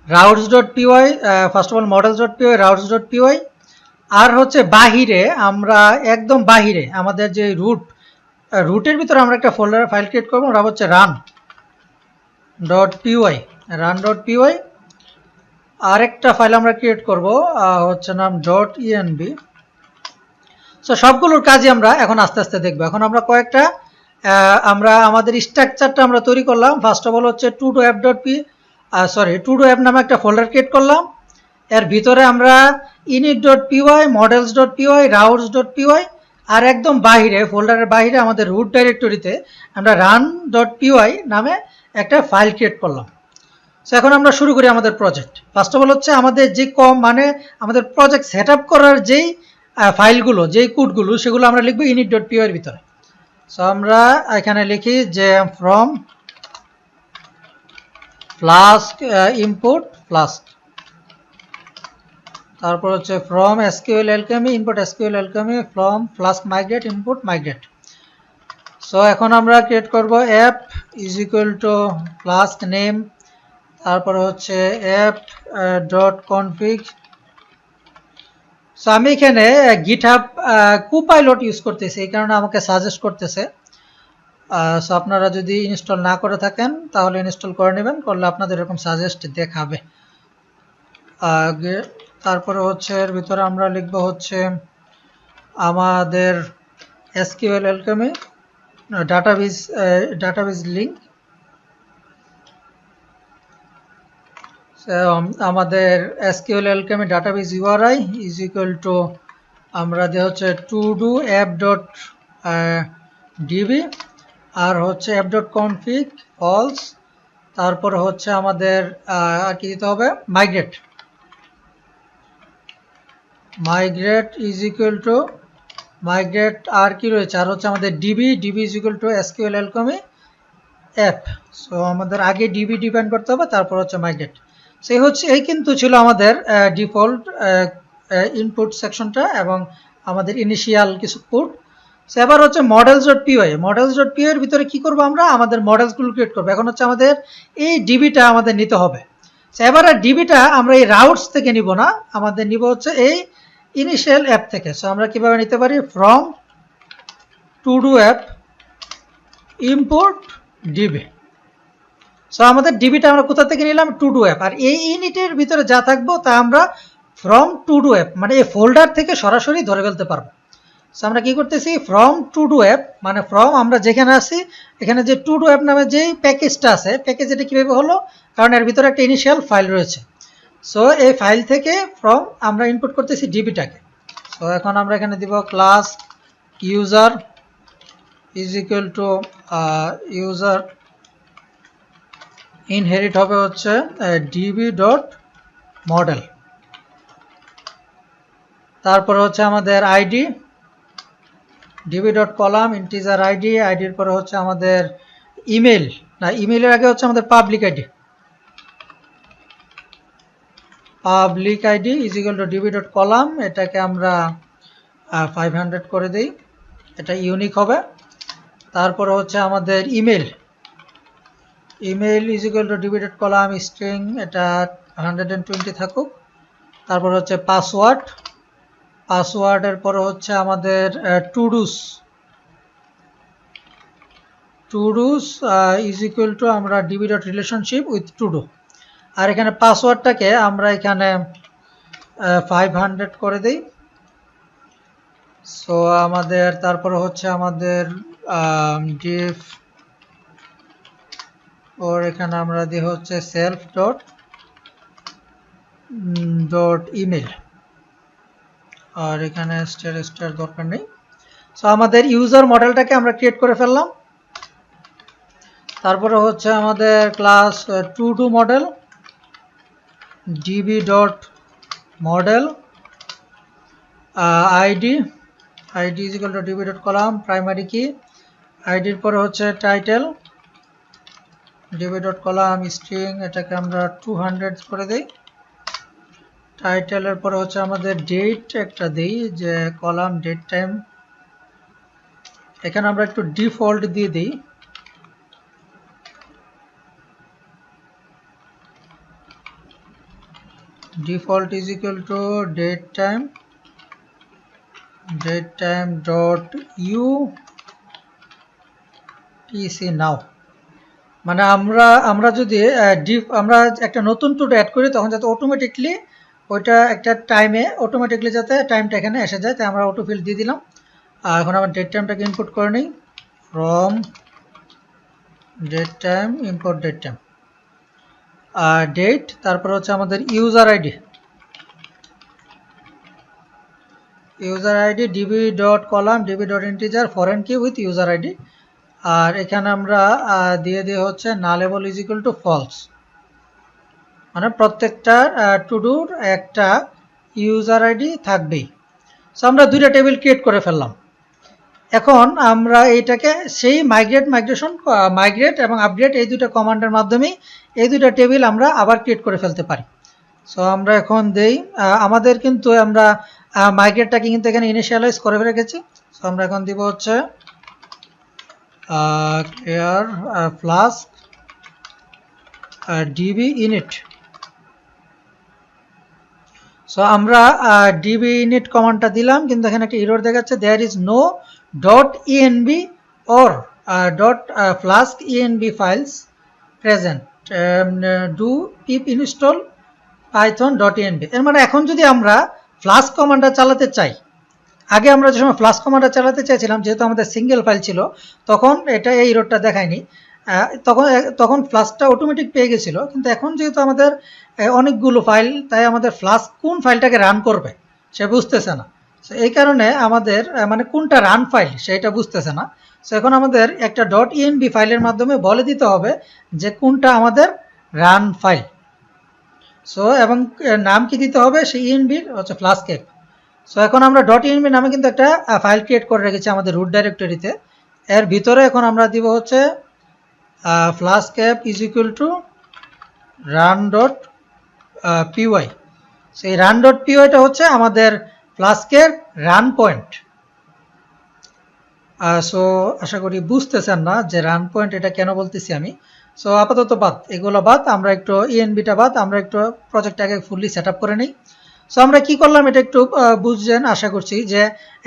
routes.py first of all models.py, routes.py। আর হচ্ছে বাহিরে আমরা একদম বাহিরে আমাদের যে রুটের ভিতরে আমরা একটা ফোল্ডার ফাইল ক্রিয়েট করবো, ওটা হচ্ছে run.py। আরেকটা ফাইল আমরা ক্রিয়েট করব হচ্ছে নাম .env। সো সবগুলোর কাজই আমরা এখন আস্তে আস্তে দেখবো। এখন আমরা কয়েকটা আমরা আমাদের স্ট্রাকচারটা আমরা তৈরি করলাম। ফার্স্ট অফ অল হচ্ছে টু ডু অ্যাপ নামে একটা ফোল্ডার ক্রিয়েট করলাম। এর ভিতরে আমরা init.py, models.py, routes.py আর একদম বাহিরে ফোল্ডারের বাহিরে আমাদের রুট ডাইরেক্টরিতে আমরা run.py নামে একটা ফাইল ক্রিয়েট করলাম। সো এখন আমরা শুরু করি আমাদের প্রজেক্ট। ফার্স্ট অফ অল হচ্ছে আমাদের যে মানে আমাদের প্রজেক্ট সেট আপ করার যেই ফাইলগুলো, যেই কোডগুলো, সেগুলো আমরা লিখবো init.py এর ভিতরে। সো আমরা এখানে লিখি যে ফ্রম ফ্লাস্ক ইম্পোর্ট ফ্লাস্ক, তারপর হচ্ছে from SQL alchemy import SQL alchemy, from flask migrate import migrate. So এখন আমরা ক্রিয়েট করব app is equal two flask name, তারপর হচ্ছে app.config। সো আমি এখানে GitHub Copilot ইউজ করতেছি, এই কারণে আমাকে সাজেস্ট করতেছে। সো আপনারা যদি ইনস্টল না করে থাকেন তাহলে ইনস্টল করে নেবেন, করলে আপনাদের এরকম সাজেস্ট দেখাবে। তারপরে হচ্ছে এর ভিতরে আমরা লিখব হচ্ছে আমাদের SQL alchemy ডাটাবেজ লিঙ্ক। আমাদের SQL alchemy database URI is equal to আমরা দিয়ে হচ্ছে টু ডু app.db আর হচ্ছে app.config false, তারপর হচ্ছে আমাদের আর কি দিতে হবে migrate is equal two migrate আর কি রয়েছে, আর হচ্ছে আমাদের db is equal two SQL alchemy app। So আমাদের আগে db ডিফাইন করতে হবে, তারপর হচ্ছে migrate। সেই হচ্ছে এই কিন্তু ছিল আমাদের ডিফল্ট ইনপুট সেকশনটা এবং আমাদের ইনিশিয়াল কিছু কোড। এবার হচ্ছে models.py এর ভিতরে কি করব, আমরা আমাদের মডেলসগুলো ক্রিয়েট করব। এখন হচ্ছে আমাদের এই ডিবিটা আমাদের নিতে হবে। এবার ডিবিটা আমরা এই রাউটস থেকে নিব না, আমাদের নিব হচ্ছে এই ইনিশিয়াল অ্যাপ থেকে। সো আমরা কিভাবে নিতে পারি, from to do app import DB. So আমাদের ডিবিটা আমরা কোথা থেকে নিলাম? To do app. আর এই ইউনিটের ভিতরে যা থাকবো তা আমরা ফ্রম টু ডু অ্যাপ মানে এই ফোল্ডার থেকে সরাসরি ধরে ফেলতে পারবো। সো আমরা কি করতেছি, ফ্রম টু ডু অ্যাপ মানে ফ্রম আমরা যেখানে আসি এখানে যে টু ডু অ্যাপ নামে যেই প্যাকেজটা আছে, প্যাকেজ এটা কীভাবে হলো, কারণ এর ভিতরে একটা ইনিশিয়াল ফাইল রয়েছে। সো এই ফাইল থেকে ফ্রম আমরা ইনপুট করতেছি ডিবিটাকে। সো এখন আমরা এখানে দিব class user is equal two user inherit হবে হচ্ছে ডিবি ডট মডেল, তারপরে হচ্ছে আমাদের ID DB dot column integer ID, আইডির পরে হচ্ছে আমাদের ইমেল, না ইমেলের আগে হচ্ছে আমাদের public ID, public ID is equal two DB dot column, এটাকে আমরা 500 করে দিই, এটা ইউনিক হবে। তারপরে হচ্ছে আমাদের email, email is equal two DB dot column string, এটা 120 থাকুক। তারপর হচ্ছে পাসওয়ার্ড, পাসওয়ার্ডের পরে হচ্ছে আমাদের todos, todos is equal to আমরা DB dot relationship with todo. আর এখানে পাসওয়ার্ডটাকে আমরা এখানে 500 করে দিই। সো আমাদের তারপরে হচ্ছে আমাদের ডিফ ওর এখানে আমরা দিই হচ্ছে সেলফ ডট ডট ইমেল, আর এখানে স্টার দরকার নেই। সো আমাদের ইউজার মডেলটাকে আমরা ক্রিয়েট করে ফেললাম। তারপরে হচ্ছে আমাদের class to do model DB dot model ID, ID is equal two DB dot column primary কি, আইডির পরে হচ্ছে title DB dot column string, এটাকে আমরা 200 করে দিই। টাইটেলের পরে হচ্ছে আমাদের ডেট একটা দিই, যে কলাম ডেট টাইম, এখানে আমরা একটু ডিফল্ট দিয়ে দিই, default is equal to date time dot UTC now. মানে আমরা যদি আমরা একটা নতুন টুডো অ্যাড করি তখন যাতে অটোমেটিকলি ওইটা একটা টাইমে অটোমেটিকলি যাতে টাইমটা এখানে এসে যায়, তাই আমরা অটোফিল দিয়ে দিলাম। আর এখন আমরা ডেট টাইমটাকে ইনপুট করে নিই, from date time import date time আর ডেট, তারপর হচ্ছে আমাদের user ID, user ID DB dot column DB dot integer foreign key with user ID, আর এখানে আমরা দিয়ে হচ্ছে nullable is equal to false, মানে প্রত্যেকটা টু ডুর একটা ইউজার আইডি থাকবেই। সো আমরা দুইটা টেবিল ক্রিয়েট করে ফেললাম। এখন আমরা এইটাকে সেই মাইগ্রেট এবং আপডেট এই দুটো কমান্ডের মাধ্যমেই এই দুটো টেবিল আমরা আবার ক্রিয়েট করে ফেলতে পারি। সো আমরা এখন দেই, আমাদের কিন্তু আমরা মাইগ্রেটটাকে কিন্তু এখানে ইনিশিয়ালাইজ করে রেখেছি। সো আমরা এখন দিব হচ্ছে clear flask DB init. So আমরা ডিবি ইনিট কমান্ডটা দিলাম, কিন্তু এখানে একটা এরর দেখাচ্ছে, there is no dot env or dot flask env files present, do pip install Python dot env. এর মানে এখন যদি আমরা ফ্লাস্ক কমান্ডটা চালাতে চাই, আগে আমরা যে সময় ফ্লাস্ক কমান্ডটা চালাতে চাইছিলাম যেহেতু আমাদের সিঙ্গেল ফাইল ছিল তখন এটা এই এররটা দেখায়নি, তখন ফ্লাস্কটা অটোমেটিক পেয়ে গেছিল। কিন্তু এখন যেহেতু আমাদের অনেকগুলো ফাইল, তাই আমাদের ফ্লাস্ক কোন ফাইলটাকে রান করবে সে বুঝতেছে না। সো এই কারণে আমাদের মানে কোনটা রান ফাইল সেটা বুঝতেছে না। সো এখন আমাদের একটা ডট ইএনবি ফাইলের মাধ্যমে বলে দিতে হবে যে কোনটা আমাদের রান ফাইল। সো এবং নাম কি দিতে হবে, সেই ইএনবির হচ্ছে ফ্লাস্ক অ্যাপ। সো এখন আমরা ডট ইএনবি নামে কিন্তু একটা ফাইল ক্রিয়েট করে রেখেছি আমাদের রুট ডাইরেক্টরিতে। এর ভিতরে এখন আমরা দিব হচ্ছে flask app is equal to run dot PY. সেই রান ডট পিওয়াইটা হচ্ছে আমাদের ফ্লাস্কের রান পয়েন্ট। সো আশা করি বুঝতেছেন না যে রান পয়েন্ট এটা কেন বলতেছি আমি। সো আপাতত বাদ, এগুলো বাদ, আমরা একটু ইএনবিটা বাদ, আমরা একটু প্রজেক্টটাকে ফুললি সেট আপ করে নিই। সো আমরা কি করলাম এটা একটু বুঝছেন আশা করছি, যে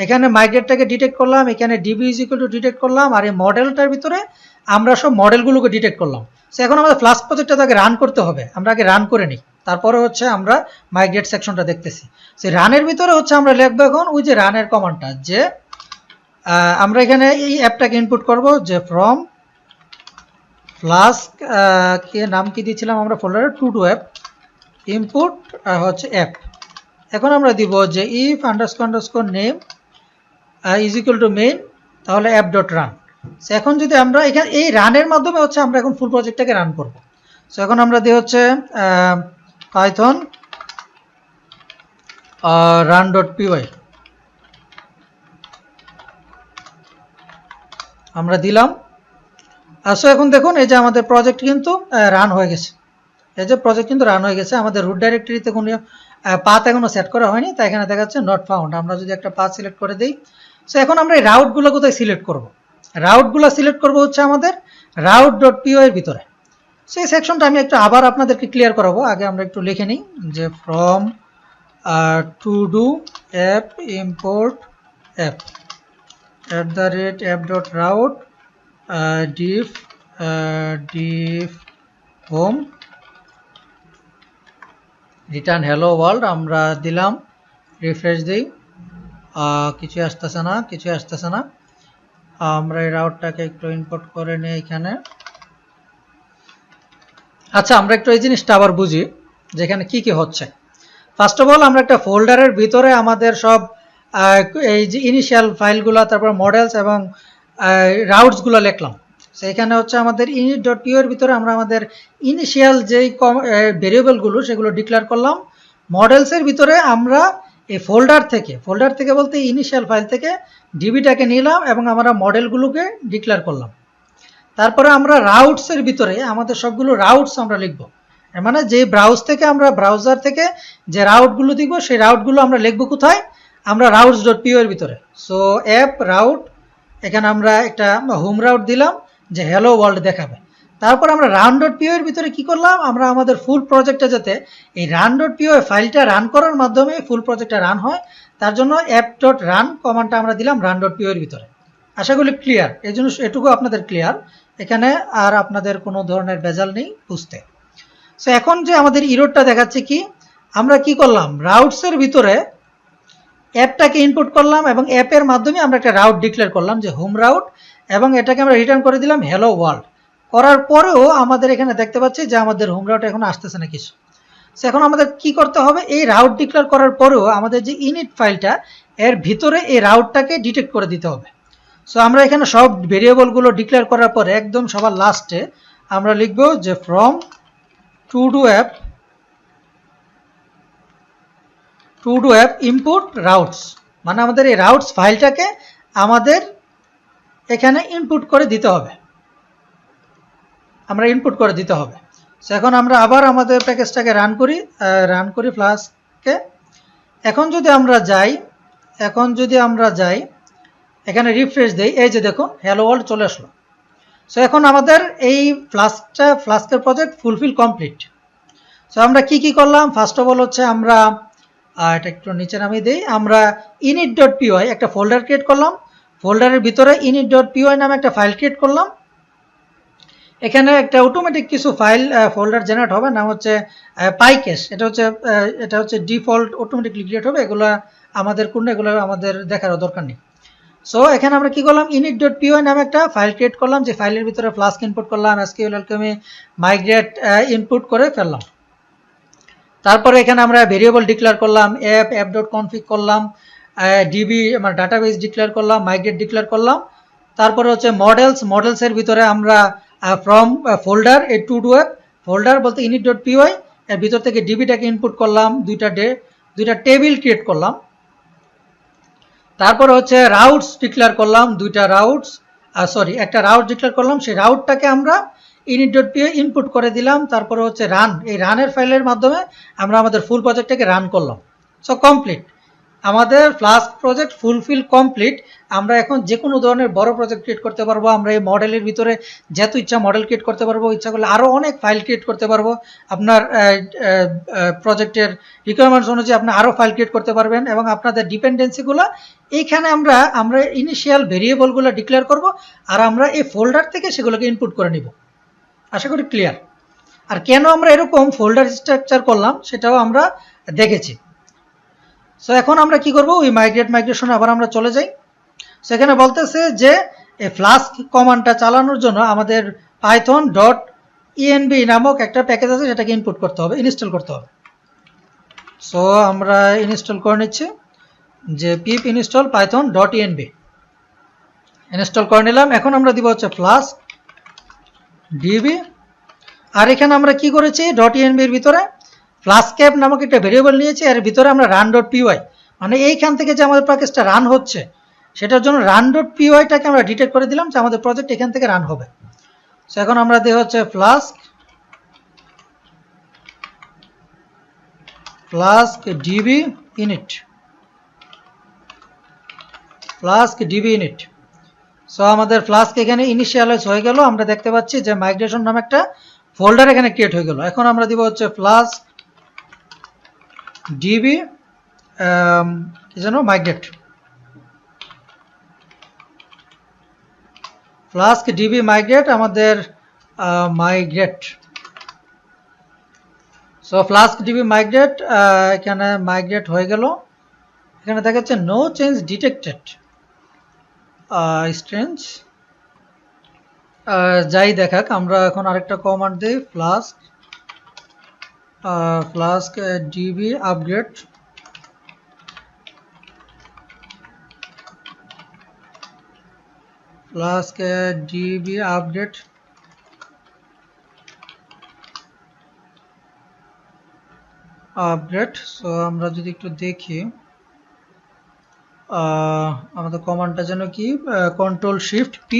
এখানে মাইগ্রেটটাকে ডিটেক্ট করলাম, এখানে DB is equal to detect করলাম, আর এই মডেলটার ভিতরে আমরা সব মডেলগুলোকে ডিটেক্ট করলাম। সো এখন আমাদের ফ্লাস্ক প্রজেক্টটা আগে রান করতে হবে, আমরা আগে রান করে নিই, তারপরে হচ্ছে আমরা মাইগ্রেট সেকশনটা দেখতেছি। সেই রানের ভিতরে হচ্ছে আমরা লিখবো এখন ওই যে রানের কমান্ডটা, যে আমরা এখানে এই অ্যাপটাকে ইনপুট করব, যে ফ্রম ফ্লাস্ক কে নাম কি দিয়েছিলাম আমরা ফোল্ডারে, টু ডু অ্যাপ ইনপুট হচ্ছে অ্যাপ। এখন আমরা দিব যে if underscore name is equal two main, তাহলে অ্যাপ ডট রান। সো এখন যদি আমরা এখানে এই রানের মাধ্যমে হচ্ছে আমরা এখন ফুল প্রজেক্টটাকে রান করব। সো এখন আমরা দিই হচ্ছে পাইথন রান ডট পিওয়াই আমরা দিলাম। সো এখন দেখুন এই যে আমাদের প্রজেক্ট কিন্তু রান হয়ে গেছে, এই যে প্রজেক্ট কিন্তু রান হয়ে গেছে। আমাদের রুট ডাইরেক্টরিতে কোনো পাথ এখনো সেট করা হয়নি, তাই এখানে দেখা যাচ্ছে নট ফাউন্ড। আমরা যদি একটা পাথ সিলেক্ট করে দিই, সো এখন আমরা এই রাউটগুলো কোথায় সিলেক্ট করব, রাউটগুলো সিলেক্ট করব হচ্ছে আমাদের রাউট ডট পিও এর ভিতরে। সো এই সেকশনটা আমি একটু আবার আপনাদেরকে ক্লিয়ার করাবো, আগে আমরা একটু লিখে নিই, যে from to do app import app @app.route div home return hello world আমরা দিলাম, রিফ্রেশ দিই, কিছু আসতেছে না। আমরা এই রাউটটাকে একটু ইম্পোর্ট করে নিই এখানে। আচ্ছা, আমরা একটু এই জিনিসটা আবার বুঝি যেখানে কি কি হচ্ছে। ফার্স্ট অফ অল আমরা একটা ফোল্ডারের ভিতরে আমাদের সব এই যে ইনিশিয়াল ফাইলগুলো, তারপর মডেলস এবং রাউটসগুলো লিখলাম। সেখানে হচ্ছে আমাদের init.py এর ভিতরে আমরা আমাদের ইনিশিয়াল যেই ভেরিয়েবলগুলো সেগুলো ডিক্লেয়ার করলাম। মডেলসের ভিতরে আমরা এই ফোল্ডার থেকে বলতে ইনিশিয়াল ফাইল থেকে ডিবিটাকে নিলাম এবং আমরা মডেলগুলোকে ডিক্লেয়ার করলাম। তারপরে আমরা রাউটসের ভিতরে আমাদের সবগুলো রাউটস আমরা লিখব, মানে যে ব্রাউজার থেকে যে রাউটগুলো দিব সেই রাউটগুলো আমরা লিখব কোথায়, আমরা routes.py এর ভিতরে। সো অ্যাপ রাউট, এখানে আমরা একটা হোম রাউট দিলাম যে হ্যালো ওয়ার্ল্ড দেখাবে। তারপর আমরা run.py এর ভিতরে কি করলাম, আমরা আমাদের ফুল প্রজেক্টটা যাতে এই run.py ফাইলটা রান করার মাধ্যমে ফুল প্রজেক্টটা রান হয়, তার জন্য app.run কমান্ডটা আমরা দিলাম run.py এর ভিতরে। আশা করি ক্লিয়ার, এই জন্য এটুকু আপনাদের ক্লিয়ার, এখানে আর আপনাদের কোনো ধরনের ভেজাল নেই বুঝতে। সো এখন যে আমাদের ইররটা দেখাচ্ছে কি, আমরা কি করলাম, রাউটসের ভিতরে অ্যাপটাকে ইনপুট করলাম এবং অ্যাপের মাধ্যমে আমরা একটা রাউট ডিক্লেয়ার করলাম যে হোম রাউট, এবং এটাকে আমরা রিটার্ন করে দিলাম হ্যালো ওয়ার্ল্ড। করার পরেও আমাদের এখানে দেখতে পাচ্ছি যে আমাদের হোম রাউট এখন আসতেছে না কিছু। সো এখন আমাদের কি করতে হবে, এই রাউট ডিক্লেয়ার করার পরেও আমাদের যে ইনিট ফাইলটা এর ভিতরে এই রাউটটাকে ডিটেক্ট করে দিতে হবে। সো আমরা এখানে সব ভেরিয়েবলগুলো ডিক্লেয়ার করার পরে একদম সবার লাস্টে আমরা লিখব যে from to do app input routes, মানে আমাদের এই রাউটস ফাইলটাকে আমাদের এখানে ইনপুট করে দিতে হবে, সো এখন আমরা আবার আমাদের প্যাকেজটাকে রান করি ফ্লাস্কে। এখন যদি আমরা যাই এখানে রিফ্রেশ দেই, এই যে দেখুন হ্যালো ওয়ার্ল্ড চলে আসলো। সো এখন আমাদের এই ফ্লাস্কের প্রজেক্ট ফুলফিল কমপ্লিট। সো আমরা কি করলাম, ফার্স্ট অফ অল হচ্ছে আমরা এটা একটু নিচে নামিয়ে দিই, আমরা init.py একটা ফোল্ডার ক্রিয়েট করলাম, ফোল্ডারের ভিতরে init.py নামে একটা ফাইল ক্রিয়েট করলাম। এখানে একটা অটোমেটিক কিছু ফাইল ফোল্ডার জেনারেট হবে, নাম হচ্ছে পাইকেশ, এটা হচ্ছে ডিফল্ট অটোমেটিকলি ক্রিয়েট হবে, এগুলো আমাদের দেখার দরকার নেই। সো এখানে আমরা কি করলাম, init.py নামে একটা ফাইল ক্রিয়েট করলাম, যে ফাইলের ভিতরে ফ্লাস্ক ইনপুট করলাম, এসকিউএল আলকেমি মাইগ্রেট ইনপুট করে ফেললাম। তারপরে এখানে আমরা ভেরিয়েবল ডিক্লেয়ার করলাম, app.config করলাম, ডিবি মানে ডাটাবেস ডিক্লেয়ার করলাম, মাইগ্রেট ডিক্লেয়ার করলাম। তারপরে হচ্ছে মডেলসের ভিতরে আমরা ফ্রম ফোল্ডার এই টু ডু অ্যাপ ফোল্ডার বলতে init.py এর ভিতর থেকে ডিবিটাকে ইনপুট করলাম, দুইটা টেবিল ক্রিয়েট করলাম। তারপরে হচ্ছে রাউটস ডিক্লেয়ার করলাম, একটা রাউট ডিক্লেয়ার করলাম, সেই রাউটটাকে আমরা init.py ইনপুট করে দিলাম। তারপরে হচ্ছে রান, এই রানের ফাইলের মাধ্যমে আমরা আমাদের ফুল প্রজেক্টটাকে রান করলাম। So complete. আমাদের ফ্লাস্ক প্রজেক্ট ফুলফিল কমপ্লিট। আমরা এখন যে কোনো ধরনের বড় প্রজেক্ট ক্রিয়েট করতে পারবো। আমরা এই মডেলের ভিতরে যেহেতু ইচ্ছা মডেল ক্রিয়েট করতে পারবো, ইচ্ছা করলে আরও অনেক ফাইল ক্রিয়েট করতে পারবো। আপনার প্রজেক্টের রিকোয়ারমেন্টস অনুযায়ী আপনি আরও ফাইল ক্রিয়েট করতে পারবেন এবং আপনাদের ডিপেন্ডেন্সিগুলো এইখানে আমরা ইনিশিয়াল ভেরিয়েবলগুলো ডিক্লেয়ার করব আর আমরা এই ফোল্ডার থেকে সেগুলোকে ইনপুট করে নিব। আশা করি ক্লিয়ার। আর কেন আমরা এরকম ফোল্ডার স্ট্রাকচার করলাম সেটাও আমরা দেখেছি। সো এখন আমরা কি করব, ওই মাইগ্রেশনে আবার আমরা চলে যাই। সো এখানে বলতেছে যে এই ফ্লাস্ক কমান্ডটা চালানোর জন্য আমাদের python.env নামক একটা প্যাকেজ আছে, সেটাকে ইনপুট করতে হবে, ইনস্টল করতে হবে। সো আমরা ইনস্টল করে নিচ্ছি যে pip install python.env ইনস্টল করে নিলাম। এখন আমরা দিব হচ্ছে ফ্লাস্ক db, আর এখানে আমরা কি করেছি .env এর ভিতরে ফ্লাস্কক্যাপ নামক একটা ভেরিয়েবল নিয়েছি, এর ভিতরে আমরা run.py মানে এইখান থেকে যে আমাদের প্যাকেজটা রান হচ্ছে সেটার জন্য run.py-টাকে আমরা ডিটেক্ট করে দিলাম যে আমাদের প্রজেক্ট এখান থেকে রান হবে। সো এখন আমরা দেব হচ্ছে ফ্লাস্ক db init। সো আমাদের ফ্লাস্ক এখানে ইনিশিয়ালাইজ হয়ে গেল। আমরা দেখতে পাচ্ছি যে মাইগ্রেশন নামে একটা ফোল্ডার এখানে ক্রিয়েট হয়ে গেল। এখন আমরা দিব হচ্ছে ফ্লাস্ক db কি যেন মাইগ্রেট, ফ্লাস্ক db মাইগ্রেট আমাদের migrate. So flask db migrate এখানে মাইগ্রেট হয়ে গেল। এখানে দেখাচ্ছে নো চেঞ্জ ডিটেক্টেড স্ট্রেঞ্জ। যাই দেখাক, আমরা এখন আরেকটা কমান্ড দিই flask db upgrade. Flask db update so আমরা যদি একটু দেখি আমাদের কমান্ডটা যেন কি, Ctrl+Shift+P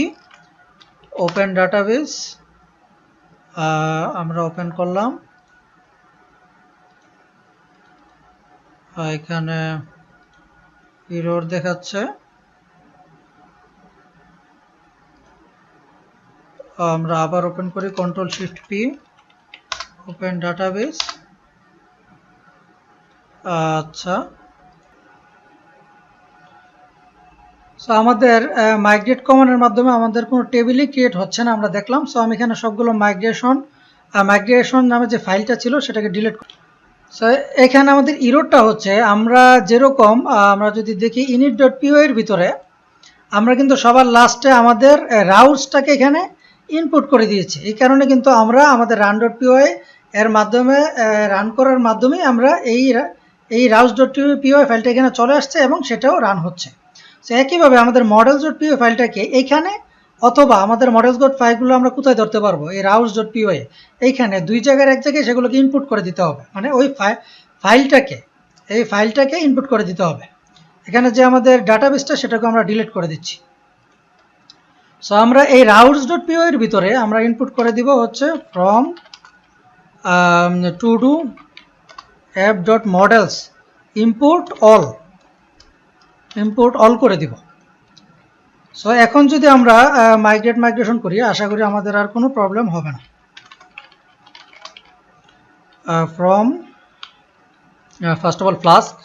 ওপেন ডাটাবেস। আমরা ওপেন করলাম, এখানে এরর দেখাচ্ছে। আমরা আবার ওপেন করি Ctrl+Shift+P ওপেন ডাটাবেস। আচ্ছা, সো আমাদের মাইগ্রেট কমান্ডের মাধ্যমে আমাদের কোনো টেবিলই ক্রিয়েট হচ্ছে না, আমরা দেখলাম। সো আমি এখানে সবগুলো মাইগ্রেশন নামে যে ফাইলটা ছিল সেটাকে ডিলিট করি। সো এখানে আমাদের ইররটা হচ্ছে, আমরা যেরকম আমরা যদি দেখি init.py এর ভিতরে আমরা কিন্তু সবার লাস্টে আমাদের রাউসটাকে এখানে ইনপুট করে দিয়েছি। এই কারণে কিন্তু আমরা আমাদের run.py এর মাধ্যমে রান করার মাধ্যমে আমরা এই rouse.py ফাইলটা এখানে চলে আসছে এবং সেটাও রান হচ্ছে। সো একইভাবে আমাদের models.py ফাইলটাকে এইখানে অথবা আমাদের models.py-গুলো আমরা কোথায় ধরতে পারবো, এই rouse.py এইখানে দুই জায়গায় এক জায়গায় সেগুলোকে ইনপুট করে দিতে হবে, মানে ওই ফাইলটাকে ইনপুট করে দিতে হবে। এখানে যে আমাদের ডাটাবেসটা সেটাকে আমরা ডিলিট করে দিচ্ছি। সো আমরা এই rouse.py এর ভিতরে আমরা ইনপুট করে দিব হচ্ছে from to do app.models import all করে দিব। সো এখন যদি আমরা মাইগ্রেশন করি, আশা করি আমাদের আর কোনো প্রবলেম হবে না। from first of all flask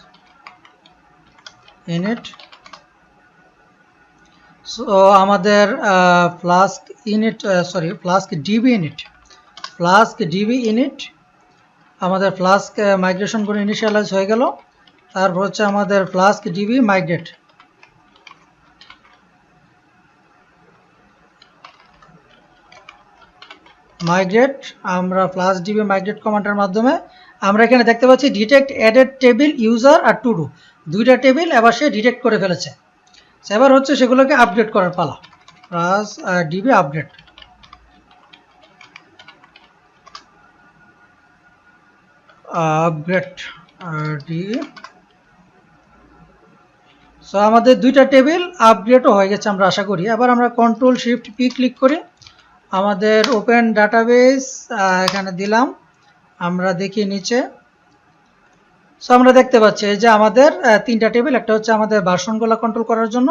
init, so আমাদের ফ্লাস্ক db init আমাদের ফ্লাস্ক মাইগ্রেশন করে ইনিশিয়ালাইজ হয়ে গেল। তারপর হচ্ছে আমাদের ফ্লাস্ক db মাইগ্রেট। আমরা ফ্লাস্ক db মাইগ্রেট কমান্ডের মাধ্যমে আমরা এখানে দেখতে পাচ্ছি ডিটেক্ট অ্যাডেড টেবিল ইউজার আর টু ডু, দুইটা টেবিল এবার সে ডিটেক্ট করে ফেলেছে। এবার হচ্ছে সেগুলোকে আপডেট করার পালা। db আপডেট সো আমাদের দুইটা টেবিল আপডেটও হয়ে গেছে আমরা আশা করি। এবার আমরা Ctrl+Shift+P ক্লিক করি, আমাদের ওপেন ডাটাবেস এখানে দিলাম। আমরা দেখি নিচে সো আমরা দেখতে পাচ্ছি যে আমাদের তিনটা টেবিল, একটা হচ্ছে আমাদের ভার্সনগুলো কন্ট্রোল করার জন্য,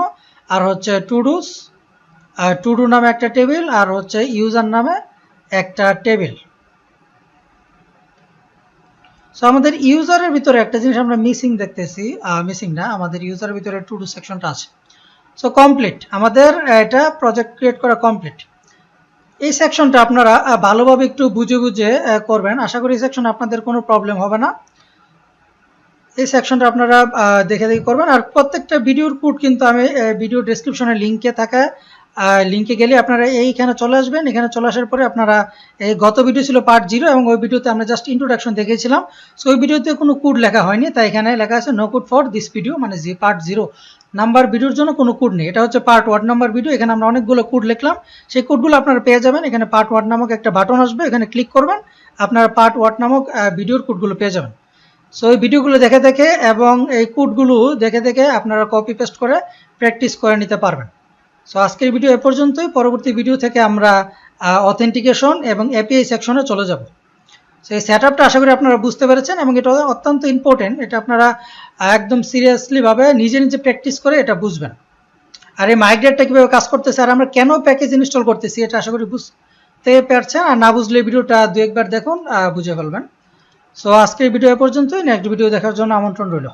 আর হচ্ছে টু ডু নামে একটা টেবিল, আর হচ্ছে ইউজার নামে একটা টেবিল। সো আমাদের ইউজারের ভিতরে একটা জিনিস আমরা মিসিং দেখতেছি, মিসিং না, আমাদের ইউজারের ভিতরে টু ডু সেকশনটা আছে। সো কমপ্লিট, আমাদের এটা প্রজেক্ট ক্রিয়েট করা কমপ্লিট। এই সেকশনটা আপনারা ভালোভাবে একটু বুঝে বুঝে করবেন, আশা করি এই সেকশনে আপনাদের কোনো প্রবলেম হবে না। এই সেকশনটা আপনারা দেখে দেখে করবেন। আর প্রত্যেকটা ভিডিওর কোড কিন্তু আমি ভিডিও ডেসক্রিপশনে লিঙ্কে থাকা লিঙ্কে গেলে আপনারা এইখানে চলে আসবেন। এখানে চলে আসার পরে আপনারা এই গত ভিডিও ছিল পার্ট 0 এবং ওই ভিডিওতে আমরা জাস্ট ইন্ট্রোডাকশন দেখেছিলাম। সো ওই ভিডিওতে কোনো কোড লেখা হয়নি, তাই এখানে লেখা আছে no code for this video, মানে যে পার্ট 0 নাম্বার ভিডিওর জন্য কোনো কোড নেই। এটা হচ্ছে পার্ট 1 নাম্বার ভিডিও, এখানে আমরা অনেকগুলো কোড লিখলাম, সেই কোডগুলো আপনারা পেয়ে যাবেন। এখানে পার্ট 1 নামক একটা বাটন আসবে, এখানে ক্লিক করবেন, আপনারা পার্ট 1 নামক ভিডিওর কোডগুলো পেয়ে যাবেন। সো এই ভিডিওগুলো দেখে দেখে এবং এই কোডগুলো দেখে দেখে আপনারা কপি পেস্ট করে প্র্যাকটিস করে নিতে পারবেন। সো আজকের ভিডিও এ পর্যন্তই। পরবর্তী ভিডিও থেকে আমরা অথেন্টিকেশন এবং এপিআই সেকশনে চলে যাব। সো এই সেটআপটা আশা করি আপনারা বুঝতে পেরেছেন এবং এটা অত্যন্ত ইম্পর্টেন্ট, এটা আপনারা একদম সিরিয়াসলিভাবে নিজে নিজে প্র্যাকটিস করে এটা বুঝবেন। আর এই মাইগ্রেটটা কীভাবে কাজ করতেছে আর আমরা কেন প্যাকেজ ইনস্টল করতেছি এটা আশা করি বুঝতে পারছেন, আর না বুঝলে ভিডিওটা দু একবার দেখুন, বুঝে ফেলবেন। সো আজকের ভিডিও এ পর্যন্তই, নেক্সট ভিডিও দেখার জন্য আমন্ত্রণ রইল।